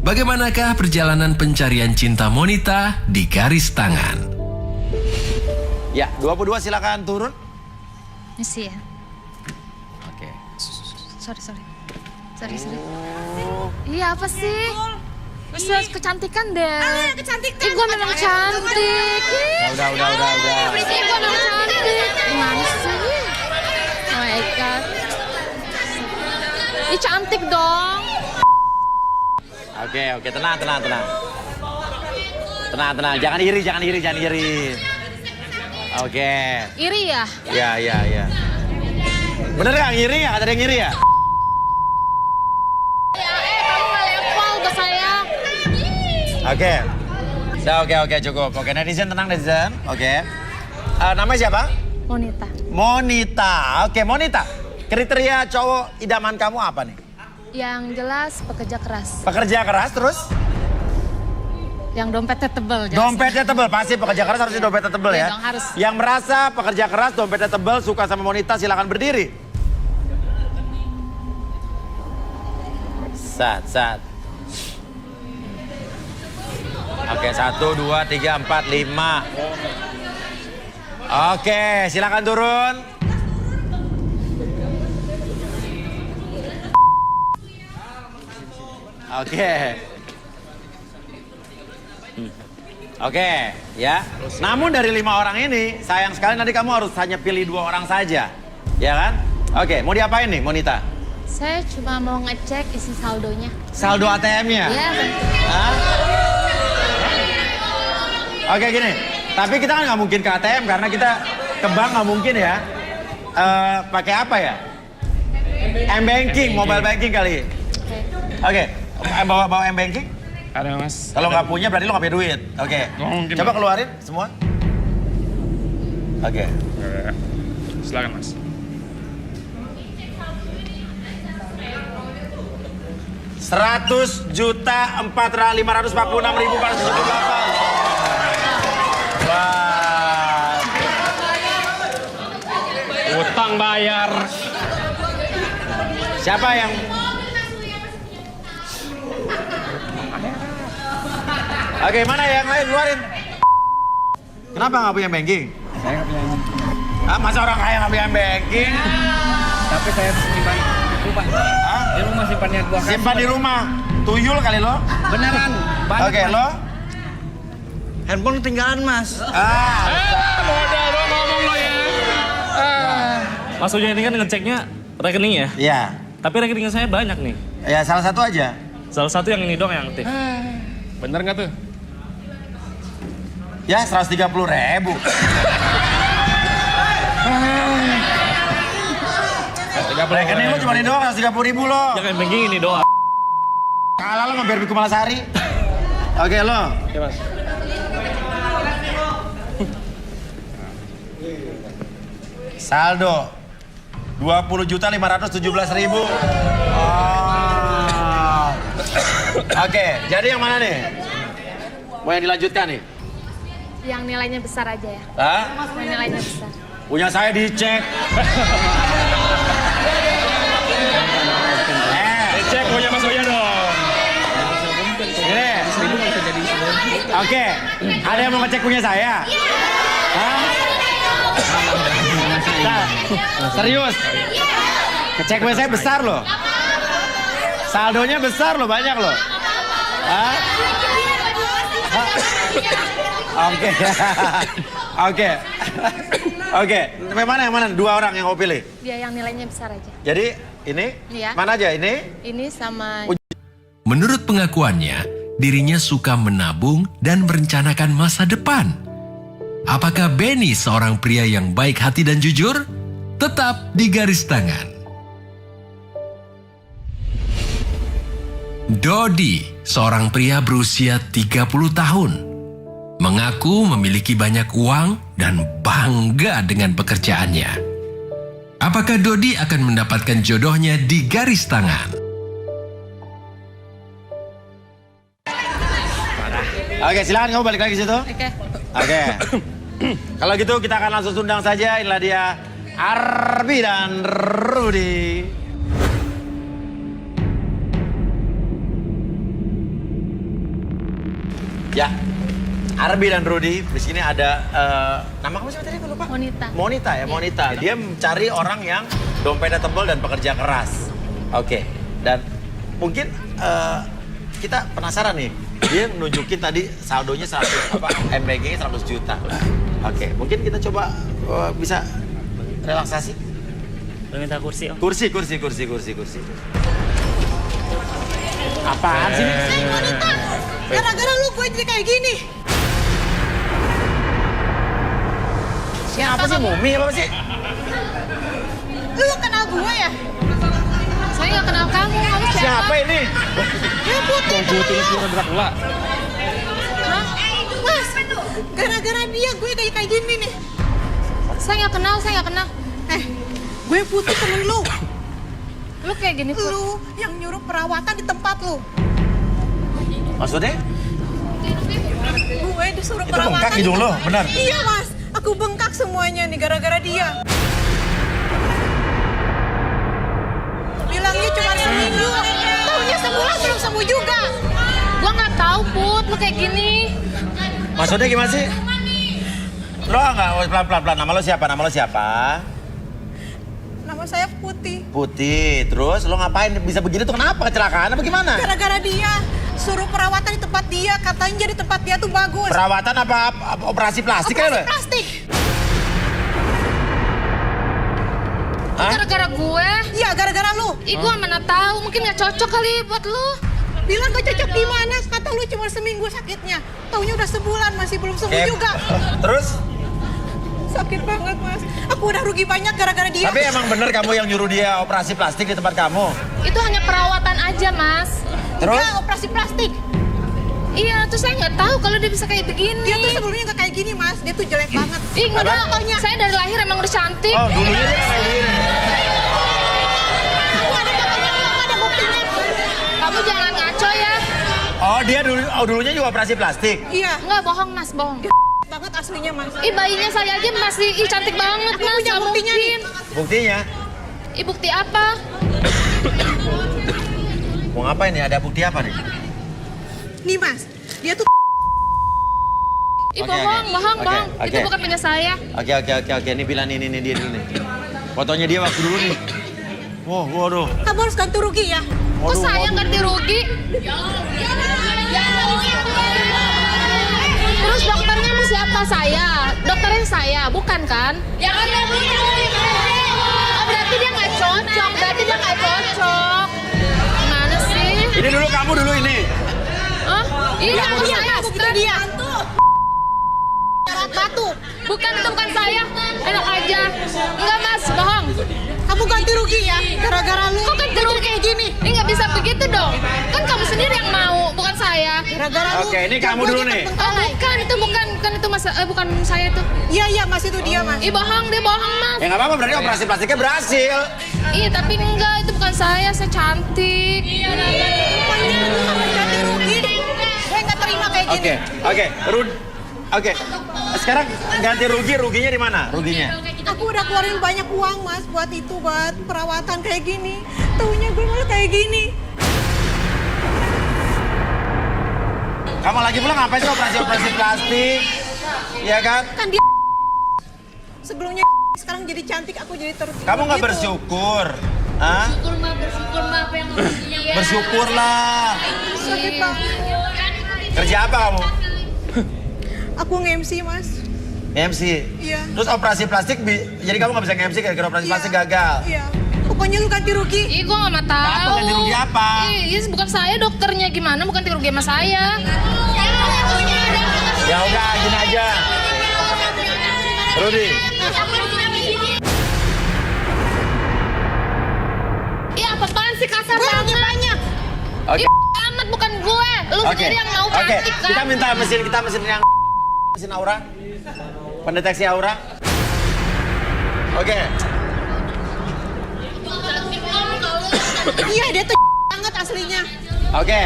Bagaimanakah perjalanan pencarian cinta Monita di garis tangan? Ya, 22 silakan turun. Isi ya. Oke. Sorry. Iya apa sih? Bisa kecantikan deh. Kecantikan. Ih, gue memang cantik. Udah. Ih, gue memang cantik. Gimana sih? Oh my God. Ih, cantik dong. Oke, tenang. Tenang. Jangan iri. Oke. Iri ya? Iya. Bener nggak ngiri ya? Ada yang ngiri ya? Kamu nggak level ke saya. Oke. Oke, cukup. Oke, netizen tenang netizen. Oke. Namanya siapa? Monita. Oke, Monita. Kriteria cowok idaman kamu apa nih? Yang jelas pekerja keras. Pekerja keras terus? Yang dompetnya tebel. Dompetnya tebel, pasti pekerja keras harusnya dompetnya tebel Iya ya. dong, harus. Yang merasa pekerja keras, dompetnya tebel, suka sama Monita, silakan berdiri. Sat. Oke, 1, 2, 3, 4, 5. Oke, silakan turun. Oke, ya. Namun dari 5 orang ini, sayang sekali nanti kamu harus hanya pilih 2 orang saja. Ya kan? Oke, mau diapain nih, Monita? Saya cuma mau ngecek isi saldonya. Saldo ATM-nya? Iya, Hah? Oke, gini. Tapi kita kan nggak mungkin ke ATM karena kita ke bank nggak mungkin ya. Pakai apa ya? M-banking, mobile banking kali. Oke, bawa M-banking? Ada mas. Kalau nggak punya berarti lo nggak punya duit. Oke. Coba keluarin semua. Oke. Silakan mas. Rp100.456.478. Wah. Utang bayar. Siapa yang? Oke, mana yang lain keluarin? Kenapa nggak punya banking? Saya nggak punya. Masa orang kaya nggak punya banking? Tapi saya simpan di rumah. Di rumah simpannya 2 kali. Simpan di rumah. Tuyul kali lo? Beneran. Oke, lo? Handphone ketinggalan mas. Modal lo ngomong lo ya. Maksudnya ini kan ngeceknya rekening ya? Iya. Tapi rekening saya banyak nih. Ya salah satu aja. Salah satu yang ini doang yang aktif. Bener nggak tuh? Ya 130.000. Rekening lo cuma ini doang 130.000 lo. Yang banking ini doang. Kalah lo ngebiar Biku Malasari. Oke lo. Oke mas. Saldo 20.517.000. Oke, jadi yang mana nih? Mau yang dilanjutkan nih? Yang nilainya besar aja ya. Hah? Yang nilainya besar. Punya saya dicek. Cek punya mas Oya dong. Gini. Oke, ada yang mau ngecek punya saya? Hah? Nah, serius? Ngecek punya saya besar loh. Saldonya besar loh, banyak loh. Hah? Oke. Yang mana? 2 orang yang mau pilih? Dia yang nilainya besar aja. Jadi ini? Iya. Mana aja ini? Ini sama... Menurut pengakuannya, dirinya suka menabung dan merencanakan masa depan. Apakah Benny seorang pria yang baik hati dan jujur? Tetap di garis tangan. Dodi, seorang pria berusia 30 tahun. Mengaku memiliki banyak uang dan bangga dengan pekerjaannya. Apakah Dodi akan mendapatkan jodohnya di garis tangan? Oke, silakan kamu balik lagi situ. Oke. Kalau gitu kita akan langsung undang saja. Inilah dia Arbi dan Rudy. Ya, Arbi dan Rudy. Di sini ada nama kamu siapa tadi? Aku lupa. Monita ya, Monita. Dia mencari orang yang dompetnya tebal dan pekerja keras. Oke. Dan mungkin kita penasaran nih. Dia nunjukin tadi saldonya 100 M-bankingnya 100 juta. Oke, mungkin kita coba bisa relaksasi. Lo minta kursi om? Kursi. Apaan sih? Gara-gara lu gue jadi kayak gini. Siapa sih Mumi apa sih? Lu kenal gue ya? Saya nggak kenal kamu. Kamu siapa? Siapa ini? Ya Putih. Putih itu Dracula. Hah? Mas, gara-gara dia gue kayak gini nih. Saya nggak kenal. Gue Putih temen lu. Lu kayak gini Put. Lu yang nyuruh perawatan di tempat lu. Maksudnya? Gue disuruh Itu perawatan. bengkak hidung lo, benar? Iya mas, aku bengkak semuanya nih gara-gara dia. Bilangnya cuma seminggu, taunya sebulan belum sembuh juga. Gua nggak tahu Put, lu kayak gini. Maksudnya gimana sih? Lo nggak pelan-pelan. Nama lo siapa? Nama saya Putih. Putih. Terus lo ngapain bisa begini tuh? Kenapa? Kecelakaan apa gimana? Gara-gara dia, suruh perawatan di tempat dia, katanya jadi tempat dia tuh bagus. Perawatan apa operasi plastik kan lo? Plastik. Hah? Gara-gara gue. Iya, gara-gara lu. Ih, gue mana tahu, mungkin nggak cocok kali buat lu. Bilang gak cocok di mana? Kata lu cuma seminggu sakitnya. Taunya udah sebulan masih belum sembuh juga. Terus? Sakit banget mas. Aku udah rugi banyak gara-gara dia. Tapi emang bener kamu yang nyuruh dia operasi plastik di tempat kamu? Itu hanya perawatan aja, Mas. Terus? Enggak, operasi plastik. Iya, terus saya nggak tahu kalau dia bisa kayak begini. Dia tuh sebelumnya nggak kayak gini mas. Dia tuh jelek banget. Ih, nggak Apa? ada pokoknya. Saya dari lahir emang udah cantik. Oh, dulunya dia kayak gini. Aku ada katanya, aku ada buktinya. Kamu jangan ngaco ya. Oh, dia dulunya juga operasi plastik? Iya, Nggak, bohong Mas, bohong. banget aslinya mas. Ih, bayinya saya aja masih cantik banget, Aku Mas. punya Nggak buktinya mungkin. Buktinya? Ih, bukti apa? Mau ngapain nih? Ada bukti apa nih? Nih mas, dia tuh Ih, Oke, bohong, oke. bohong, Oke, bohong. Itu oke. bukan punya saya. Oke. Ini bilang ini dia dulu nih. Fotonya dia waktu dulu nih. Wow, waduh. kamu harus ganti rugi ya. Kok saya ganti rugi? Terus dokternya mau siapa? Saya. Dokternya saya, bukan kan? Oh, berarti dia nggak cocok. Gimana sih? Ini dulu kamu dulu ini. Hah? Iya, aku saya. Itu Bukan dia. Batu. Bukan, itu bukan saya. Enak aja. Enggak, Mas, bohong. Kamu ganti rugi ya, gara-gara lu. Kok ganti Dia rugi? kayak gini. Ini nggak bisa begitu dong. Kan kamu sendiri yang mau, bukan saya. Gara-gara lu. Oke, ini kamu dulu nih. Oh, bukan itu bukan saya tuh. Iya mas, itu dia mas. Ih, bohong, dia bohong, Mas. Ya nggak apa-apa, berarti operasi plastiknya berhasil. Iya, tapi enggak, itu bukan saya cantik. Pokoknya lu kamu ganti rugi. Gue nggak terima kayak gini. Oke. Sekarang ganti ruginya di mana? Ruginya? Aku udah keluarin banyak uang mas buat itu, buat perawatan kayak gini. Taunya gue malah kayak gini. Kamu lagi pula ngapain sih operasi plastik? Ya kan? Kan dia sebelumnya sekarang jadi cantik, aku jadi terus. Kamu nggak bersyukur? Hah? Bersyukur mah apa yang dia. Bersyukurlah. Sakit banget. Kerja apa kamu? Aku nge-MC mas. MC. Iya. Terus operasi plastik, jadi kamu nggak bisa nge-MC gara-gara operasi plastik gagal. Iya. Pokoknya lu ganti rugi. Ih, gua nggak mau tahu. Apa ganti rugi apa? Ih, bukan saya dokternya, gimana bukan ganti rugi sama saya. Ya udah, gini aja. Rudi. Ih, apaan sih kasar Gue rugi banget. banyak. Oke. Ih, amat bukan gue. Lu Oke. sendiri yang mau Oke. cantik kan? Kita minta mesin yang mesin aura. Pendeteksi aura. Oke. Iya dia tuh banget aslinya. Oke.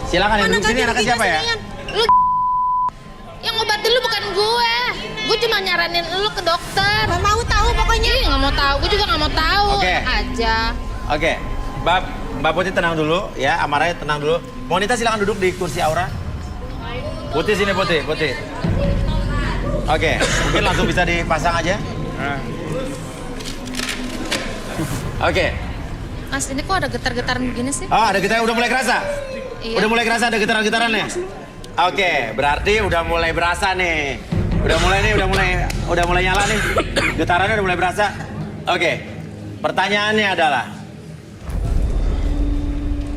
Silakan Mana duduk sini, ganti anaknya ruginya siapa ya? sendirian? Lu yang ngobatin lu bukan gue. Gue cuma nyaranin lu ke dokter. Gak mau tahu pokoknya. Ih, nggak mau tahu. Gue juga nggak mau tahu. Oke. Enak aja. Oke. Mbak Putih tenang dulu ya, Amaranya tenang dulu. Monita silakan duduk di kursi aura. Putih sini Putih. Oke, mungkin langsung bisa dipasang aja. Oke. Mas, ini kok ada getar-getaran begini sih? Oh, ada getaran udah mulai kerasa? Iya. Udah mulai kerasa ada getaran-getarannya? Oke, berarti udah mulai berasa nih. Udah mulai nyala nih. Getarannya udah mulai berasa. Oke. Pertanyaannya adalah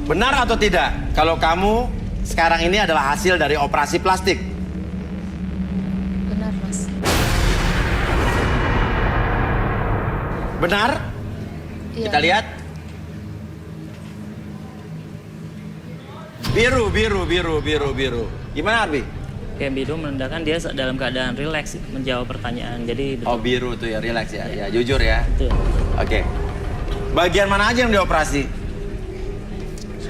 benar atau tidak kalau kamu sekarang ini adalah hasil dari operasi plastik? Benar? Iya. Kita lihat. Biru. Gimana Arbi? Kayak biru menandakan dia dalam keadaan rileks menjawab pertanyaan. Jadi Oh biru tuh ya, relax ya. Ya jujur ya. Betul. Oke. Bagian mana aja yang dioperasi?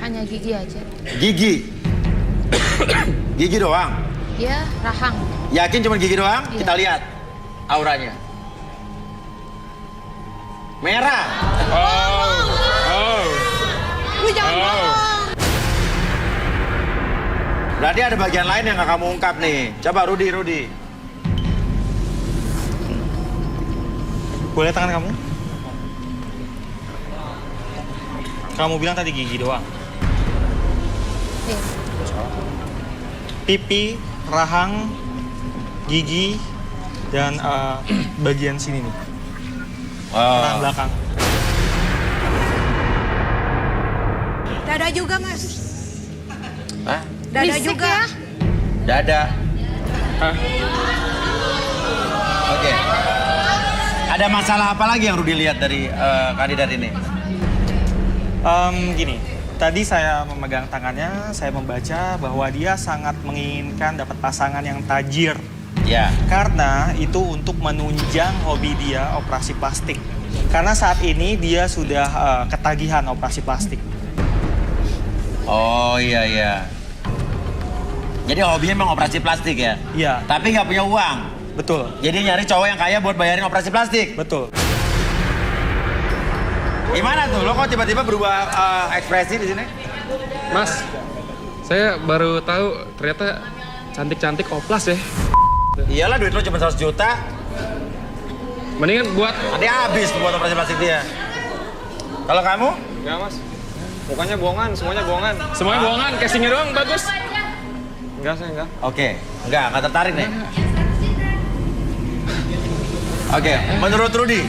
Hanya gigi aja. Gigi. Gigi doang. Ya, rahang. Yakin cuma gigi doang? Iya. Kita lihat auranya. Merah. Lu jangan bohong. Berarti ada bagian lain yang gak kamu ungkap nih. Coba Rudi. Boleh tangan kamu? Kamu bilang tadi gigi doang. Iya. Pipi, rahang, gigi, dan bagian sini nih. Rahang belakang. Dada juga, Mas. Hah? Dada Berisik juga. ya. Dada. Oke. Ada masalah apa lagi yang Rudi lihat dari kandidat ini? Gini, tadi saya memegang tangannya, saya membaca bahwa dia sangat menginginkan dapat pasangan yang tajir. Ya. Karena itu untuk menunjang hobi dia operasi plastik. Karena saat ini dia sudah ketagihan operasi plastik. Oh iya. Jadi hobinya memang operasi plastik ya? Iya, Tapi nggak punya uang. betul, Jadi nyari cowok yang kaya buat bayarin operasi plastik. betul. Gimana tuh? Lo kok tiba-tiba berubah ekspresi di sini? Mas, saya baru tahu ternyata cantik-cantik oplas ya. Iyalah duit lo cuma 100 juta. Mendingan buat... Nanti habis buat operasi plastik dia. Kalau kamu? Enggak mas, mukanya bohongan, semuanya bohongan. Semuanya bohongan, casingnya doang bagus. Enggak, saya enggak. Oke. Nggak tertarik nih. Oke, menurut Rudi,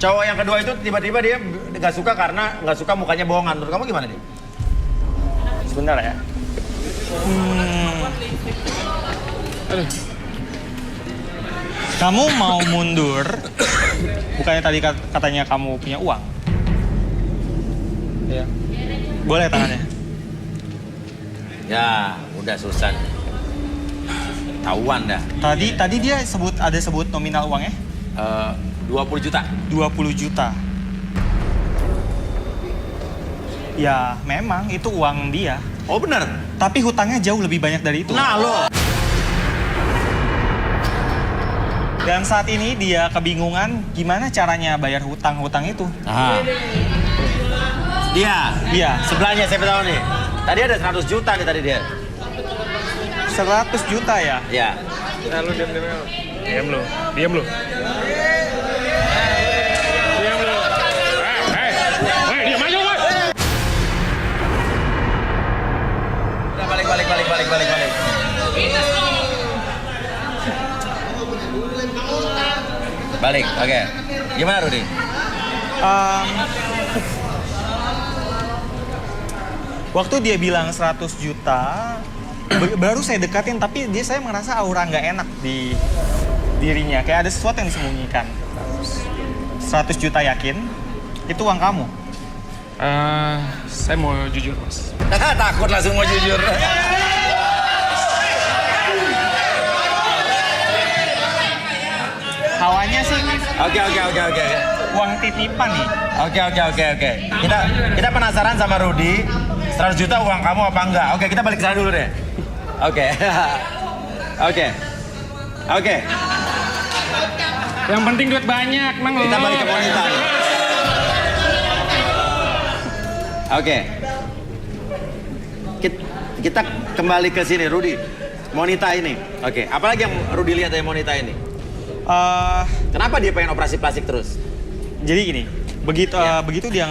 cowok yang kedua itu tiba-tiba dia nggak suka karena nggak suka mukanya bohongan. Menurut kamu gimana nih? Sebentar ya. Aduh. Kamu mau mundur? Bukannya tadi katanya kamu punya uang? Iya. Boleh tangannya? Ya, udah susah. Tahuan dah. Tadi dia sebut nominal uangnya? 20 juta. 20 juta. Ya, memang itu uang dia. Oh bener? Tapi hutangnya jauh lebih banyak dari itu. Nah lo. Dan saat ini dia kebingungan gimana caranya bayar hutang-hutang itu. Aha. Dia. Iya, Sebelahnya siapa tahu nih. Tadi ada 100 juta nih tadi dia. 100 juta ya? Ya. Nah, lu diam lu. Diam lu. Diam lu. Hei, diam aja lu. Udah balik. Balik, oke. Gimana Rudi? Waktu dia bilang 100 juta, baru saya dekatin, tapi saya merasa aura nggak enak di dirinya. Kayak ada sesuatu yang disembunyikan. 100 juta yakin? Itu uang kamu? Saya mau jujur, Mas. Takut langsung mau jujur. Hawanya sih Oke. uang titipan nih. Oke. Kita penasaran sama Rudi. 100 juta uang kamu apa enggak? Oke, kita balik ke sana dulu deh. Oke. Yang penting duit banyak, Mang. Kita balik ke wanita. Oke. Kita kembali ke sini, Rudi. Monita ini. Oke, apalagi yang Rudi lihat dari Monita ini? Kenapa dia pengen operasi plastik terus? Jadi gini, begitu dia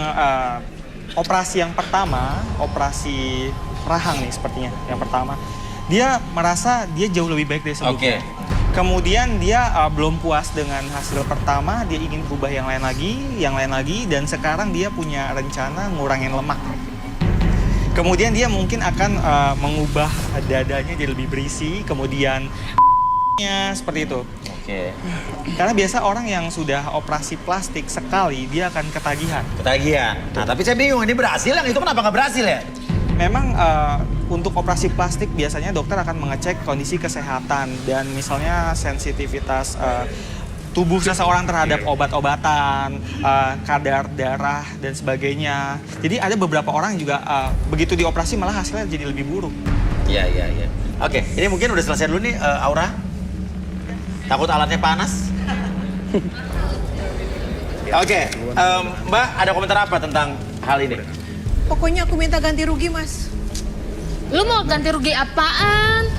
operasi yang pertama, operasi rahang nih sepertinya. Yang pertama, dia merasa dia jauh lebih baik dari sebelumnya. Kemudian dia belum puas dengan hasil pertama, dia ingin berubah yang lain lagi, dan sekarang dia punya rencana ngurangin lemak. Kemudian dia mungkin akan mengubah dadanya jadi lebih berisi, kemudian seperti itu. Oke. Karena biasa orang yang sudah operasi plastik sekali, dia akan ketagihan. Ketagihan. Nah, tapi saya bingung, ini berhasil, yang itu kenapa nggak berhasil ya? Memang untuk operasi plastik biasanya dokter akan mengecek kondisi kesehatan dan misalnya sensitivitas tubuh seseorang terhadap obat-obatan, kadar darah dan sebagainya. Jadi ada beberapa orang juga begitu dioperasi malah hasilnya jadi lebih buruk. Iya. Oke, ini mungkin udah selesai dulu nih, Aura. Takut alatnya panas? Oke, Mbak ada komentar apa tentang hal ini? Pokoknya aku minta ganti rugi, Mas. Lu mau ganti rugi apaan?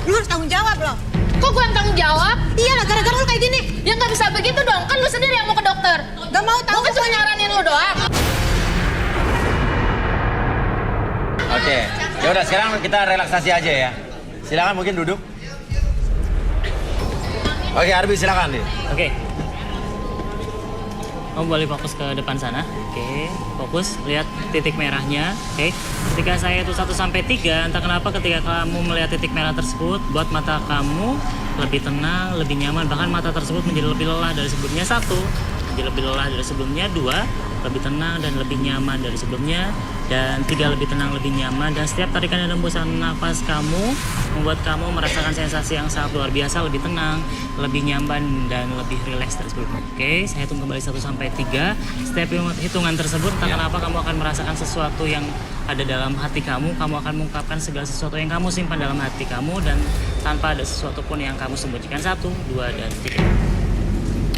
Lu harus tanggung jawab loh. Kok gue yang tanggung jawab? Iyalah, gara-gara lu kayak gini. Ya nggak bisa begitu dong, kan lu sendiri yang mau ke dokter. Gak mau tahu. Gue kan cuma nyaranin lu doang. Oke, ya udah sekarang kita relaksasi aja ya. Silakan mungkin duduk. Oke, Arbi silakan nih. Oke. Kamu boleh fokus ke depan sana. Oke, fokus, lihat titik merahnya. Oke, ketika saya itu 1 sampai 3, entah kenapa ketika kamu melihat titik merah tersebut, buat mata kamu lebih tenang, lebih nyaman. Bahkan mata tersebut menjadi lebih lelah dari sebelumnya. 1, menjadi lebih lelah dari sebelumnya. 2, lebih tenang dan lebih nyaman dari sebelumnya. Dan 3, lebih tenang, lebih nyaman. Dan setiap tarikan dan hembusan nafas kamu membuat kamu merasakan sensasi yang sangat luar biasa, lebih tenang, lebih nyaman, dan lebih rileks dari sebelumnya. Oke, saya hitung kembali 1 sampai 3. Setiap hitungan tersebut, entah kenapa kamu akan merasakan sesuatu yang ada dalam hati kamu akan mengungkapkan segala sesuatu yang kamu simpan dalam hati kamu, dan tanpa ada sesuatu pun yang kamu sembunyikan. 1, 2, dan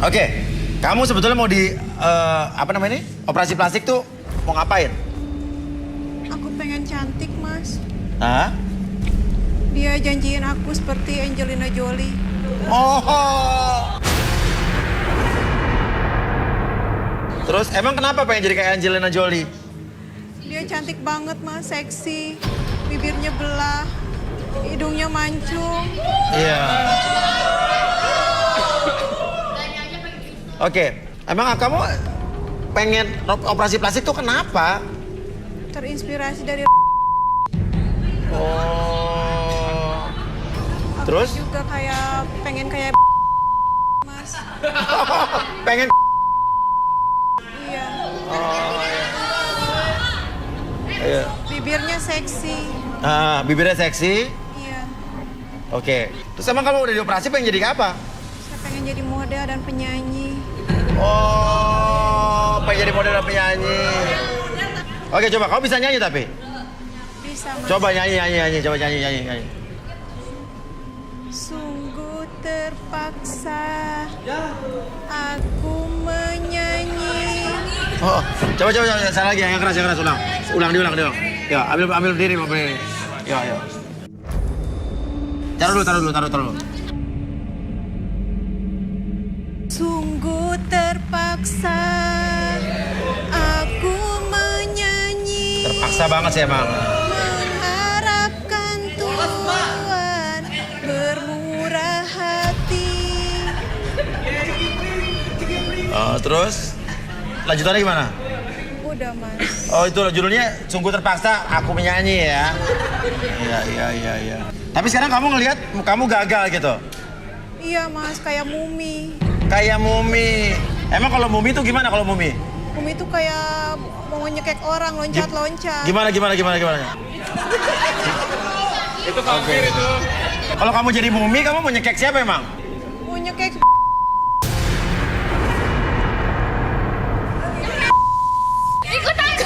3. Oke, kamu sebetulnya mau di, operasi plastik tuh mau ngapain? Aku pengen cantik, Mas. Hah? Dia janjiin aku seperti Angelina Jolie. Oh. Terus emang kenapa pengen jadi kayak Angelina Jolie? Dia cantik banget, Mas, seksi. Bibirnya belah, hidungnya mancung. Iya. Oke, emang kamu pengen operasi plastik tuh kenapa? Terinspirasi dari Oh. Terus? Aku juga pengen kayak Mas. Pengen? Iya. Oh, iya. Bibirnya seksi. Bibirnya seksi? Iya. Oke. Terus emang kamu udah dioperasi pengen jadi apa? Saya pengen jadi model dan penyanyi. Oh, pengen jadi model dan penyanyi. Oke, coba kamu bisa nyanyi tapi? Bisa, Mas. Coba nyanyi, coba nyanyi. Sungguh terpaksa aku menyanyi. Oh, coba, salah lagi, yang keras, ulang, diulang. Ya, ambil diri. Ya. Taruh dulu. Sungguh terpaksa aku menyanyi. Terpaksa banget sih emang. Mengharapkan Tuhan bermurah hati. Terus lanjutannya gimana? Udah, Mas. Oh, itu judulnya Sungguh Terpaksa Aku Menyanyi ya. Iya. Tapi sekarang kamu ngelihat kamu gagal gitu. Iya, Mas, kayak mumi. Kayak mumi. Emang kalau mumi itu gimana kalau mumi? Mumi itu kayak mau nyekek orang, loncat-loncat. Gimana? Itu vampir itu. Kalau kamu jadi mumi, kamu mau nyekek siapa emang? Mau nyekek. Ikut aku.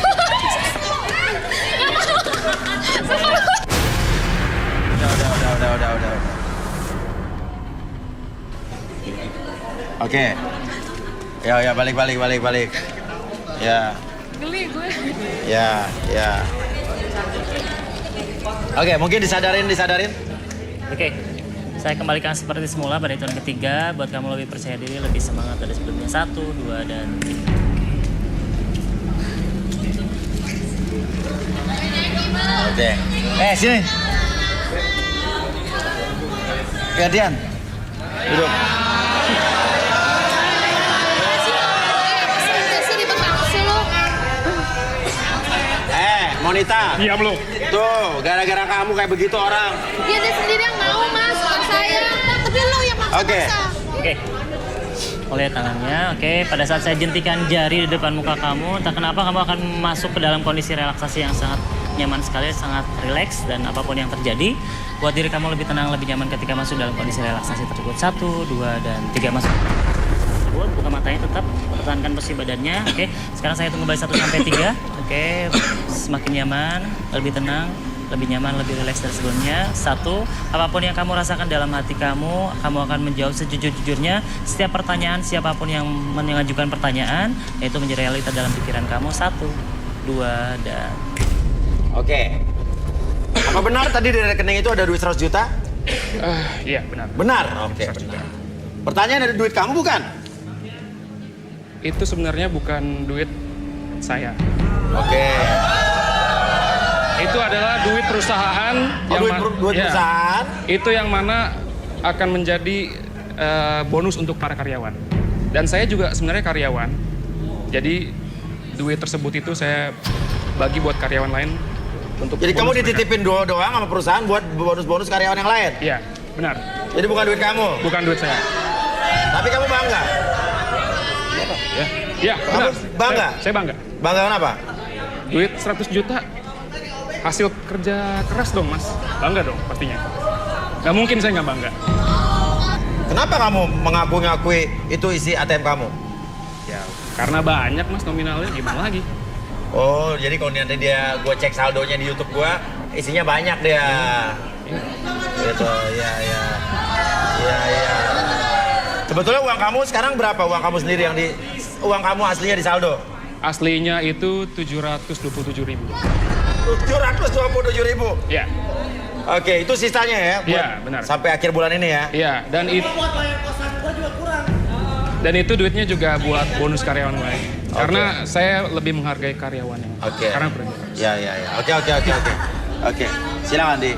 Udah. Oke. Ya, balik. Ya. Geli gue. Ya. Oke, mungkin disadarin. Oke, saya kembalikan seperti semula pada hitungan ketiga. Buat kamu lebih percaya diri, lebih semangat dari sebelumnya. 1, 2, dan 3. Oke. Sini. Gantian. Duduk. Monita. Diam lu. Tuh, gara-gara kamu kayak begitu orang. Dia sendiri yang mau, Mas, bukan saya. Tapi lu Oke. Oke. Lihat tangannya. Oke, pada saat saya jentikan jari di depan muka kamu, entah kenapa kamu akan masuk ke dalam kondisi relaksasi yang sangat nyaman sekali, sangat rileks, dan apapun yang terjadi, buat diri kamu lebih tenang, lebih nyaman ketika masuk dalam kondisi relaksasi tersebut. 1, 2, dan 3 masuk. Buka matanya, tetap pertahankan posisi badannya. Oke, sekarang saya tunggu balik 1 sampai 3. Oke, semakin nyaman, lebih tenang, lebih nyaman, lebih rileks dari sebelumnya. 1, apapun yang kamu rasakan dalam hati kamu akan menjawab sejujur-jujurnya. Setiap pertanyaan, siapapun yang mengajukan pertanyaan, itu menjadi realita dalam pikiran kamu. 1, 2, dan... Oke. Apa benar tadi di rekening itu ada duit 100 juta? Iya, benar. Benar? Oke, benar. Pertanyaan ada duit kamu bukan? Itu sebenarnya bukan duit saya. Oke. Itu adalah duit perusahaan. Duit perusahaan? Itu yang mana akan menjadi bonus untuk para karyawan. Dan saya juga sebenarnya karyawan. Jadi duit tersebut itu saya bagi buat karyawan lain. Jadi kamu dititipin doang sama perusahaan buat bonus-bonus karyawan yang lain? Iya, benar. Jadi bukan duit kamu? Bukan duit saya. Tapi kamu bangga? Iya, kamu bangga? Saya bangga. Bangga kenapa? Duit 100 juta hasil kerja keras dong, Mas. Bangga dong pastinya. Nggak mungkin saya nggak bangga. Kenapa kamu mengakui itu isi ATM kamu? Ya, karena banyak, Mas, nominalnya. Gimana lagi? Oh, jadi kalau nanti gue cek saldonya di YouTube gue, isinya banyak dia. Gitu, ya. Sebetulnya uang kamu sekarang berapa? Uang kamu sendiri uang kamu aslinya di saldo? Aslinya itu 727.000. 727.000? Iya. Oke, itu sisanya ya? Iya, benar. Sampai akhir bulan ini ya? Iya, dan itu duitnya juga buat bonus karyawan lain. Okay. Karena saya lebih menghargai karyawannya. Oke. Karena bekerja. Ya. Oke. Silakan, Di.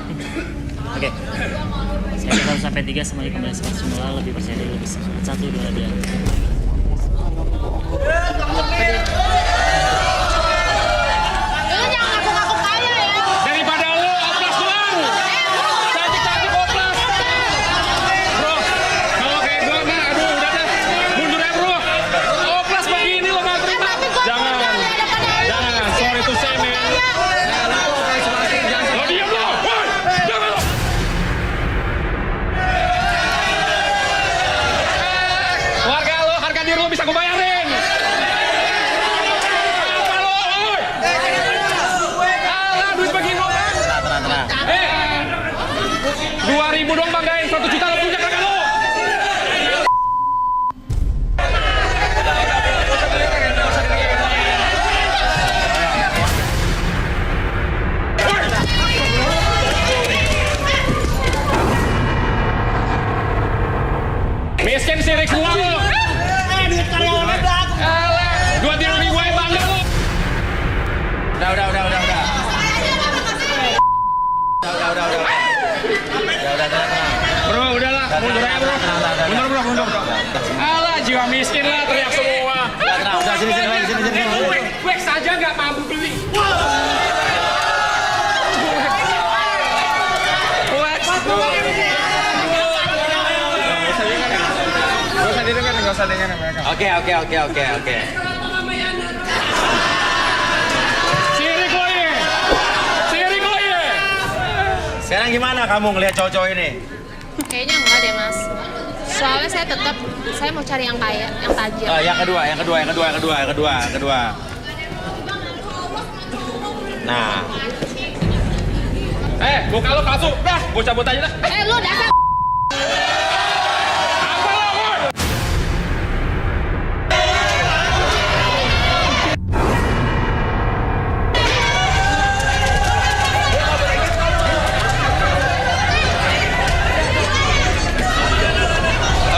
Oke. Saya 1 sampai 3 semuanya kembali seperti semula, lebih percaya diri, lebih semangat. 1, 2, dan... Lu jangan ngaku-ngaku kaya ya. Daripada lu oplas doang. Cantik-cantik oplas. Bro, kalau kayak gue mah, aduh udah deh. Mundur ya, bro. Oplas begini lo nggak terima. Jangan. Sorry to say, man. Lo diam lo. Woi, jangan lo. Warga lo, harga diri lo bisa gue bayarin. Apa lo, woi? Alah, duit begini lo, Bang. Tenang. 2.000 dong banggain, 1 juta lo punya kagak lo? Miskin sirik semua lo. Duit karyawannya udah aku. Alah, 2.000 gue bangga lo. Udah. Bro, udahlah, mundur aja bro. Mundur bro. Alah, jiwa miskin lah, teriak semua. Udah, sini. Gue saja nggak mampu beli. Gak usah dengerin mereka. Oke. Sirik lo ya. Sekarang gimana kamu ngelihat cowok-cowok ini? Kayaknya enggak deh, Mas. Soalnya saya mau cari yang kaya, yang tajir. Yang kedua. Nah. Muka lo palsu. Dah, gue cabut aja dah. Lu dasar Apa lo, woi?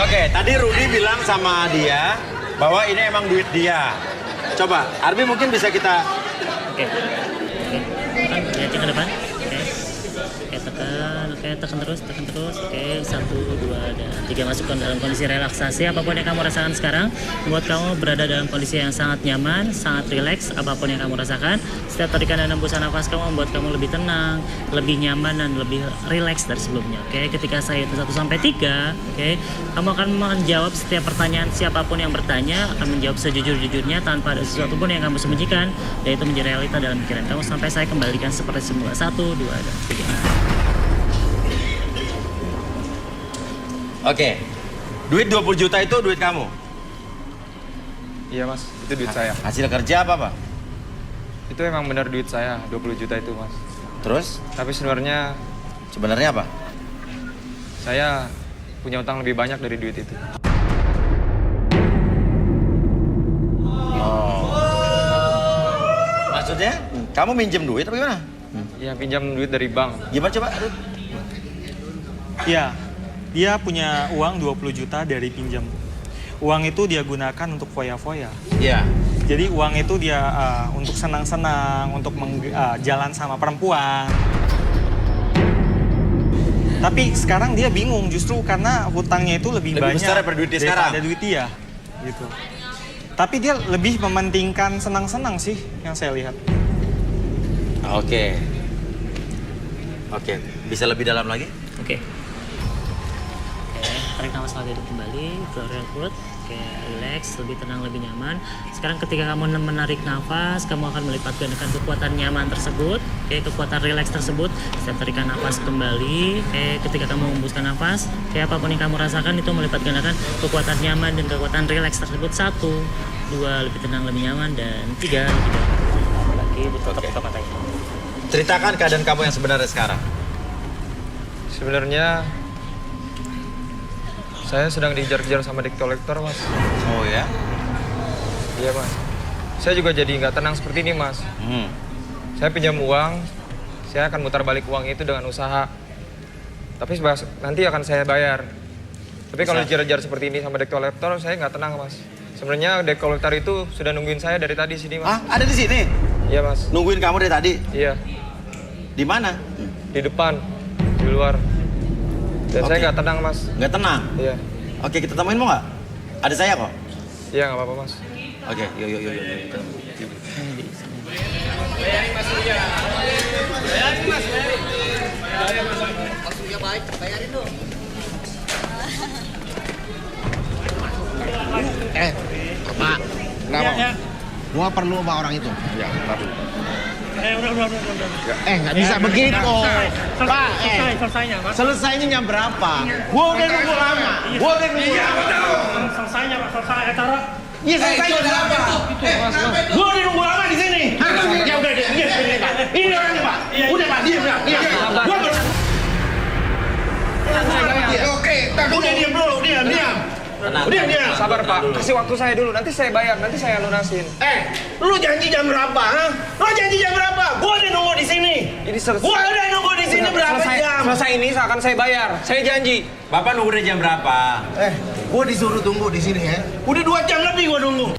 Oke, tadi Rudy bilang sama dia bahwa ini emang duit dia. Coba, Arbi mungkin bisa kita... Oke. Tekan, lihatin ke depan. Oke, tekan. Oke. Oke, tekan terus. Oke, 1, 2, dan 3. Masukkan dalam kondisi relaksasi. Apapun yang kamu rasakan sekarang, membuat kamu berada dalam kondisi yang sangat nyaman, sangat rileks. Apapun yang kamu rasakan, setiap tarikan dan hembusan nafas kamu membuat kamu lebih tenang, lebih nyaman, dan lebih rileks dari sebelumnya. Oke, ketika saya hitung 1 sampai 3, oke, kamu akan menjawab setiap pertanyaan. Siapapun yang bertanya akan menjawab sejujur-jujurnya tanpa ada sesuatu pun yang kamu sembunyikan, dan itu menjadi realita dalam pikiran kamu sampai saya kembalikan seperti semula. 1, 2, dan 3. Oke. Duit 20 juta itu duit kamu? Iya mas, itu duit saya. Hasil kerja apa, Pak? Itu emang benar duit saya, 20 juta itu mas. Terus? Tapi sebenarnya Sebenarnya apa? saya punya utang lebih banyak dari duit itu. Maksudnya? Kamu minjem duit apa gimana? Iya, pinjam duit dari bank. Gimana coba? Iya, dia punya uang 20 juta dari pinjam. Uang itu dia gunakan untuk foya-foya. Iya. Jadi uang itu dia untuk senang-senang, untuk jalan sama perempuan. Tapi sekarang dia bingung justru karena hutangnya itu lebih banyak besar daripada duit dia sekarang. daripada duit dia, gitu. Tapi dia lebih mementingkan senang-senang sih yang saya lihat. Oke. Oke, bisa lebih dalam lagi? Oke, tarik nafas lagi kembali, keluar dari perut. Oke, relax, lebih tenang, lebih nyaman. Sekarang ketika kamu menarik nafas, kamu akan melipat gandakan kekuatan nyaman tersebut. Oke, kekuatan relax tersebut. Setiap tarikan nafas kembali. Oke, ketika kamu menghembuskan nafas, apapun yang kamu rasakan itu melipat gandakan kekuatan nyaman dan kekuatan relax tersebut. 1, 2, lebih tenang, lebih nyaman, dan 3, lebih dalam. Lagi, buka matanya. Ceritakan keadaan kamu yang sebenarnya sekarang. Sebenarnya saya sedang dikejar-kejar sama debt collector, mas. Oh ya? Iya, mas. Saya juga jadi nggak tenang seperti ini, mas. Saya pinjam uang, saya akan mutar balik uang itu dengan usaha. Tapi nanti akan saya bayar. Tapi kalau dikejar-kejar seperti ini sama debt collector, saya nggak tenang, mas. Sebenarnya debt collector itu sudah nungguin saya dari tadi sini, mas. Ah, ada di sini? Iya, mas. Nungguin kamu dari tadi? Iya. Di mana? Di depan, di luar. Dan saya nggak tenang, mas. Nggak tenang? Iya. Oke, kita temuin mau nggak? Ada saya kok. Iya, nggak apa-apa, mas. Oke, yuk. Pak, kenapa? Gua perlu sama orang itu. Ya, udah. Nggak bisa begitu. Pak, Selesainya, Mas. selesainya jam berapa? Gua udah nunggu lama. Selesainya, Pak. Selesai acara. Iya, selesai jam berapa? Gua udah nunggu lama di sini. Ya udah, diam, Pak. Ini orangnya, Pak. Udah, Pak, diam. Gua Oke, udah diam dulu, diam. Diam. Sabar, Pak. Kasih waktu saya dulu. Nanti saya bayar. Nanti saya lunasin. Lu janji jam berapa, ha? Lu janji jam berapa? Gua udah nunggu di sini. Ini selesai. Gua udah nunggu di sini berapa jam? Selesai ini akan saya bayar. Saya janji. Bapak nunggu dari jam berapa? Gua disuruh tunggu di sini ya. Udah 2 jam lebih gua nunggu.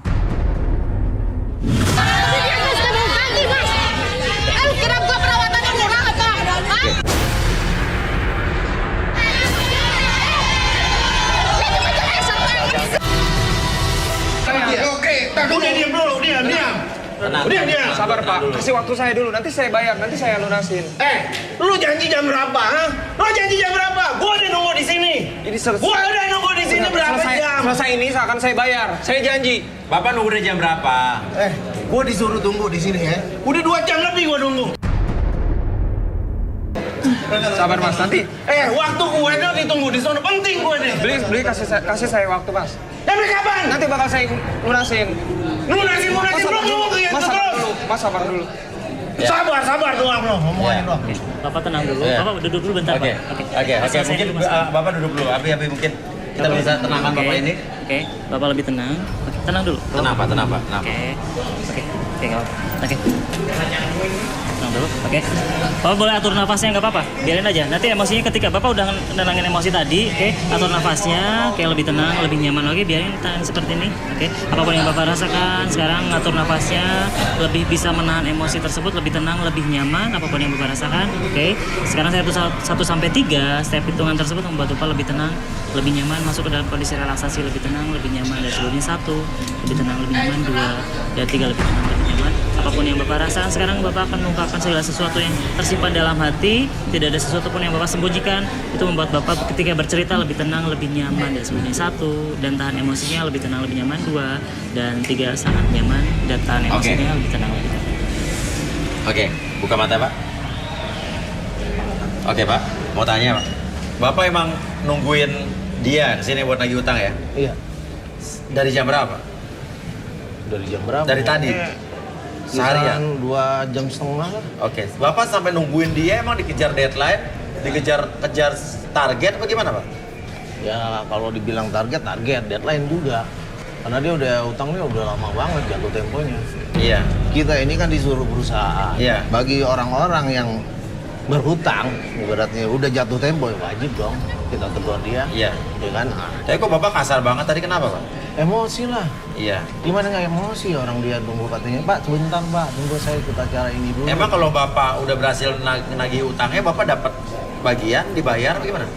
Kira gua perawatannya murah apa? Oke, udah diam dulu, diam. Diam. Sabar, Pak. Kasih waktu saya dulu. Nanti saya bayar. Nanti saya lunasin. Lu janji jam berapa, ha? Lu janji jam berapa? Gua udah nunggu di sini. Ini selesai. Gua udah nunggu di sini berapa jam? Selesai ini akan saya bayar. Saya janji. Bapak nunggu dari jam berapa? Gua disuruh tunggu di sini ya. Udah 2 jam lebih gua nunggu. Sabar, Mas. Nanti. Waktu gue tuh ditunggu di sana penting gue nih. Beli kasih saya waktu, Mas. Tapi kapan? Nanti bakal saya lunasin. Lunasin belum nunggu ya Mas, sabar terus. dulu. Mas, sabar dulu. Sabar doang lo ngomongin lo. Bapak tenang dulu. Iya. Bapak duduk dulu bentar, Oke. Pak. Mungkin Bapak duduk dulu. Abi mungkin kita bisa tenangkan Bapak ini. Oke, Bapak lebih tenang. Oke, tenang dulu. Tenang, Pak. Oke, nggak apa-apa. Oke. Tenang tenang dulu. Oke. Bapak boleh atur nafasnya nggak apa-apa. Biarin aja. Nanti emosinya ketika Bapak udah nenangin emosi tadi, oke, atur nafasnya kayak lebih tenang, lebih nyaman. Oke, biarin tangan seperti ini. Oke. Apapun yang Bapak rasakan, sekarang atur nafasnya lebih bisa menahan emosi tersebut, lebih tenang, lebih nyaman apapun yang Bapak rasakan. Oke. Sekarang saya 1 sampai 3, step hitungan tersebut membuat Bapak lebih tenang, lebih nyaman, masuk ke dalam kondisi relaksasi, lebih tenang, lebih nyaman dari sebelumnya. 1, lebih tenang, lebih nyaman. 2, dan 3, lebih tenang, lebih nyaman. Apapun yang Bapak rasakan, sekarang Bapak akan mengungkapkan segala sesuatu yang tersimpan dalam hati. Tidak ada sesuatu pun yang Bapak sembunyikan. Itu membuat Bapak ketika bercerita lebih tenang, lebih nyaman dari sebelumnya. 1, dan tahan emosinya lebih tenang, lebih nyaman. 2, dan 3, sangat nyaman dan tahan emosinya lebih tenang, lebih nyaman. Oke, buka mata Pak. Oke Pak, mau tanya Pak. Bapak emang nungguin dia kesini buat nagih utang ya? Iya. Dari jam berapa? Dari jam berapa? Dari tadi? Seharian? 2,5 jam lah. Oke, Bapak sampai nungguin dia emang dikejar deadline? Kejar target apa gimana Pak? Ya kalau dibilang target, deadline juga. Karena dia udah utangnya udah lama banget jatuh temponya. Iya. Kita ini kan disuruh berusaha. Iya. Bagi orang-orang yang berhutang, ibaratnya udah jatuh tempo, ya wajib dong kita tegur dia. Iya. Ya kan? Tapi kok Bapak kasar banget tadi, kenapa Pak? Emosi lah. Iya. Gimana nggak emosi orang dia tunggu katanya, Pak sebentar Pak, tunggu saya ikut acara ini dulu. Emang kalau Bapak udah berhasil nagih utangnya, Bapak dapat bagian, dibayar apa gimana?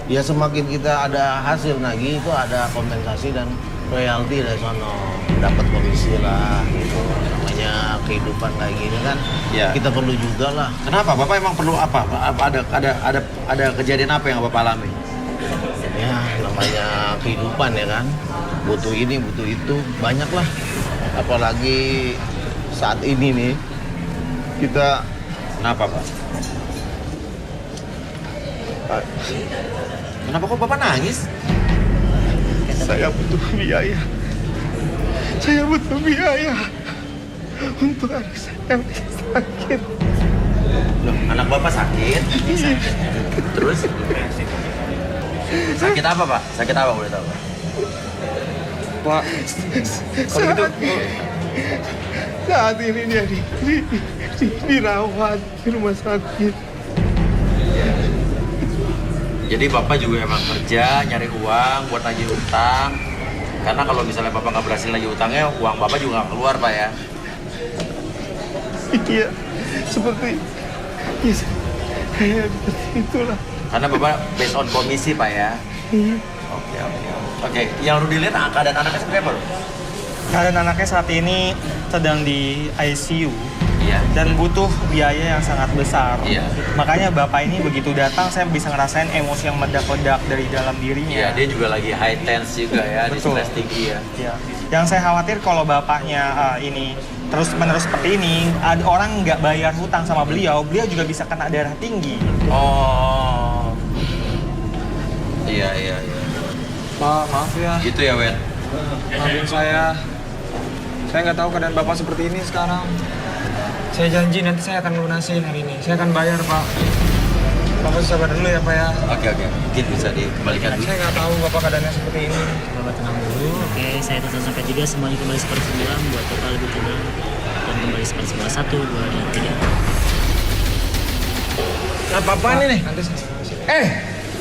Ya semakin kita ada hasil nagih itu ada kompensasi dan royalti dari sono, dapat komisi lah gitu. Namanya kehidupan kayak gini kan, ya. Kita perlu juga lah. Kenapa? Bapak emang perlu apa? Ada kejadian apa yang Bapak alami? Ya namanya kehidupan ya kan, butuh ini butuh itu banyak lah. Apalagi saat ini nih kita. Kenapa Pak? Kenapa kok Bapak nangis? Saya butuh biaya. Saya butuh biaya untuk anak saya sakit. Loh, anak Bapak sakit? Terus? Sakit apa Pak? Sakit apa boleh tahu Pak? Pak, kalau gitu Saat ini dia dirawat di rumah sakit. Jadi Bapak juga emang kerja, nyari uang buat nagih utang. Karena kalau misalnya Bapak nggak berhasil nagih utangnya, uang Bapak juga nggak keluar Pak ya? Iya, seperti kayak itulah. Karena Bapak based on komisi Pak ya? Iya. Oke, yang lu dilihat keadaan anaknya seperti apa? keadaan anaknya saat ini sedang di ICU. Iya. Dan butuh biaya yang sangat besar. Iya. Makanya Bapak ini begitu datang, saya bisa ngerasain emosi yang meledak-ledak dari dalam dirinya. Iya, dia juga lagi high tense juga ya, di Betul. stres tinggi ya. Iya. Yang saya khawatir kalau bapaknya ini terus-menerus seperti ini, ada orang nggak bayar hutang sama beliau juga bisa kena darah tinggi. Oh. Iya. Pak, maaf ya. Gitu ya, Wen? Maafin saya. Saya nggak tahu keadaan Bapak seperti ini sekarang. Saya janji nanti saya akan lunasin hari ini. Saya akan bayar, Pak. Bapak sabar dulu ya, Pak ya. Oke. Mungkin bisa dikembalikan dulu. Saya nggak tahu Bapak keadaannya seperti ini. Bapak tenang dulu. Oke, saya hitung 1 sampai 3, semuanya kembali seperti semula, membuat Bapak lebih tenang. Dan kembali seperti semula. 1, 2, dan 3. Apa-apa nih? Nanti saya...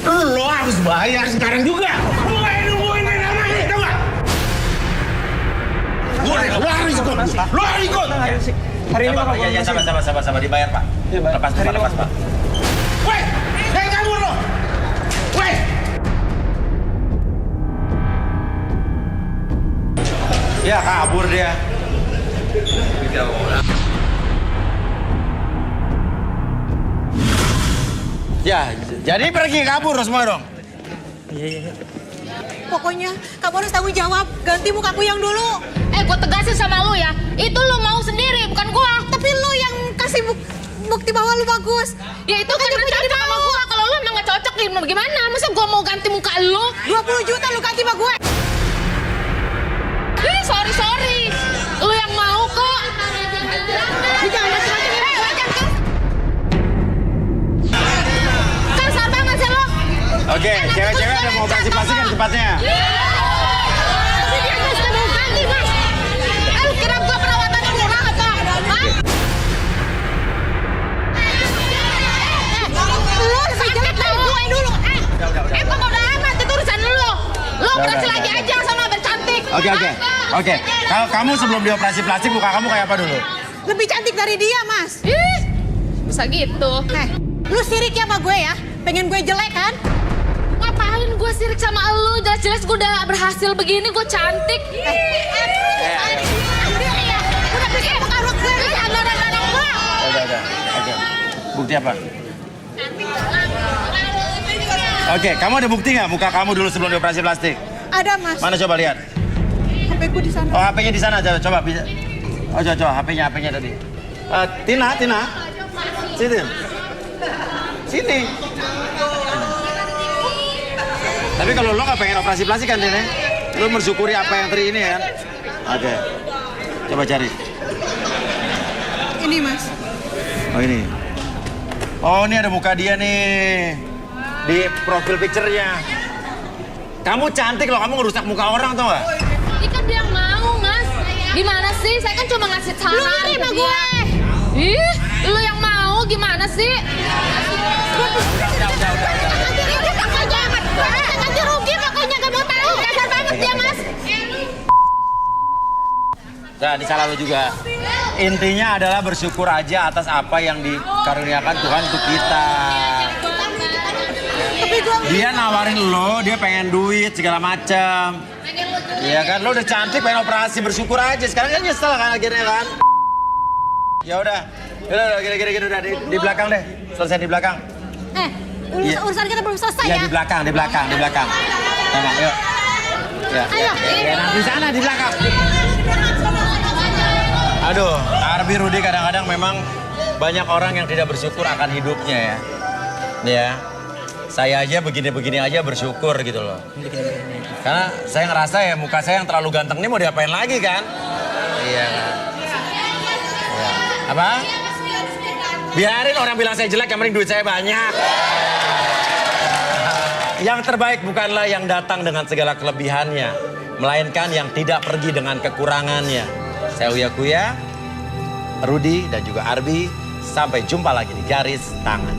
Lo harus bayar sekarang juga. Lo nungguin namanya, tau gak? Lo harus ikut. Lo harus ikut. Hari ini Bapak Ya, sabar, dibayar, Pak. Iya, Pak. Lepas, Pak. Weh, jangan kabur lo. Weh. Ya, kabur dia. Ya, jadi pergi kabur semua dong. Iya. Pokoknya kamu harus tanggung jawab. Ganti mukaku yang dulu. Gue tegasin sama lu ya. Itu lu mau sendiri, bukan gua. Tapi lu yang kasih bukti bahwa lu bagus. Ya itu kan cocok sama gua. Kalau lu emang gak cocok, gimana? Masa gua mau ganti muka lu? 20 juta lu ganti sama gue. Sorry. Lu yang mau kok. Jangan macam-macam. Kasar banget sih lo. Oke, cewek-cewek udah mau operasi plastik kan cepatnya. Tapi dia pasti mau ganti, Mas. Lu kira gua perawatannya murah apa? Hah? Oke. Kalau kamu sebelum dioperasi plastik, muka kamu kayak apa dulu? Lebih cantik dari dia, Mas. Ih, bisa gitu. Lu sirik ya sama gue ya? Pengen gue jelek kan? Ngapain gue sirik sama lu? Jelas-jelas gue udah berhasil begini, gue cantik. Udah pikir muka lu gue, lu jangan dorong-dorong gue. Udah. Oke. Bukti apa? Oke, kamu ada bukti nggak muka kamu dulu sebelum dioperasi plastik? Ada, Mas. Mana coba lihat? HP gue di sana. Oh, HP-nya di sana. Coba bisa. Oh, coba HP-nya tadi. Tina. Sini. Tapi kalau lo nggak pengen operasi plastik kan, Tina? Lo mensyukuri apa yang teri ini kan? Oke. Coba cari. Ini, Mas. Oh, ini. Oh, ini ada muka dia nih. Di profil picture-nya. Kamu cantik loh, kamu ngerusak muka orang tau nggak? Ini kan dia yang mau, Mas. Gimana sih? Saya kan cuma ngasih saran. Lu iri sama gue. Ih, lu yang mau gimana sih? Ganti rugi pokoknya gak mau tahu. Kasar banget dia, Mas. Nah, disalah lo juga. Intinya adalah bersyukur aja atas apa yang dikaruniakan Tuhan untuk kita. Dia nawarin lo, dia pengen duit segala macam. Iya kan, lo udah cantik pengen operasi, bersyukur aja. Sekarang kan nyesel kan akhirnya kan. Ya udah gini udah di belakang deh. Selesai di belakang. Urusan kita belum selesai Ya ya. di belakang. Tengok, yuk. Ya. Di sana di belakang. Aduh, Arbi Rudi kadang-kadang memang banyak orang yang tidak bersyukur akan hidupnya ya. Ya. Saya aja begini-begini aja bersyukur gitu loh. Karena saya ngerasa ya muka saya yang terlalu ganteng ini mau diapain lagi kan? Iya kan. Ya. Apa? Biarin orang bilang saya jelek, yang penting duit saya banyak. Yang terbaik bukanlah yang datang dengan segala kelebihannya, melainkan yang tidak pergi dengan kekurangannya. Saya Uya Kuya, Rudi dan juga Arbi. Sampai jumpa lagi di Garis Tangan.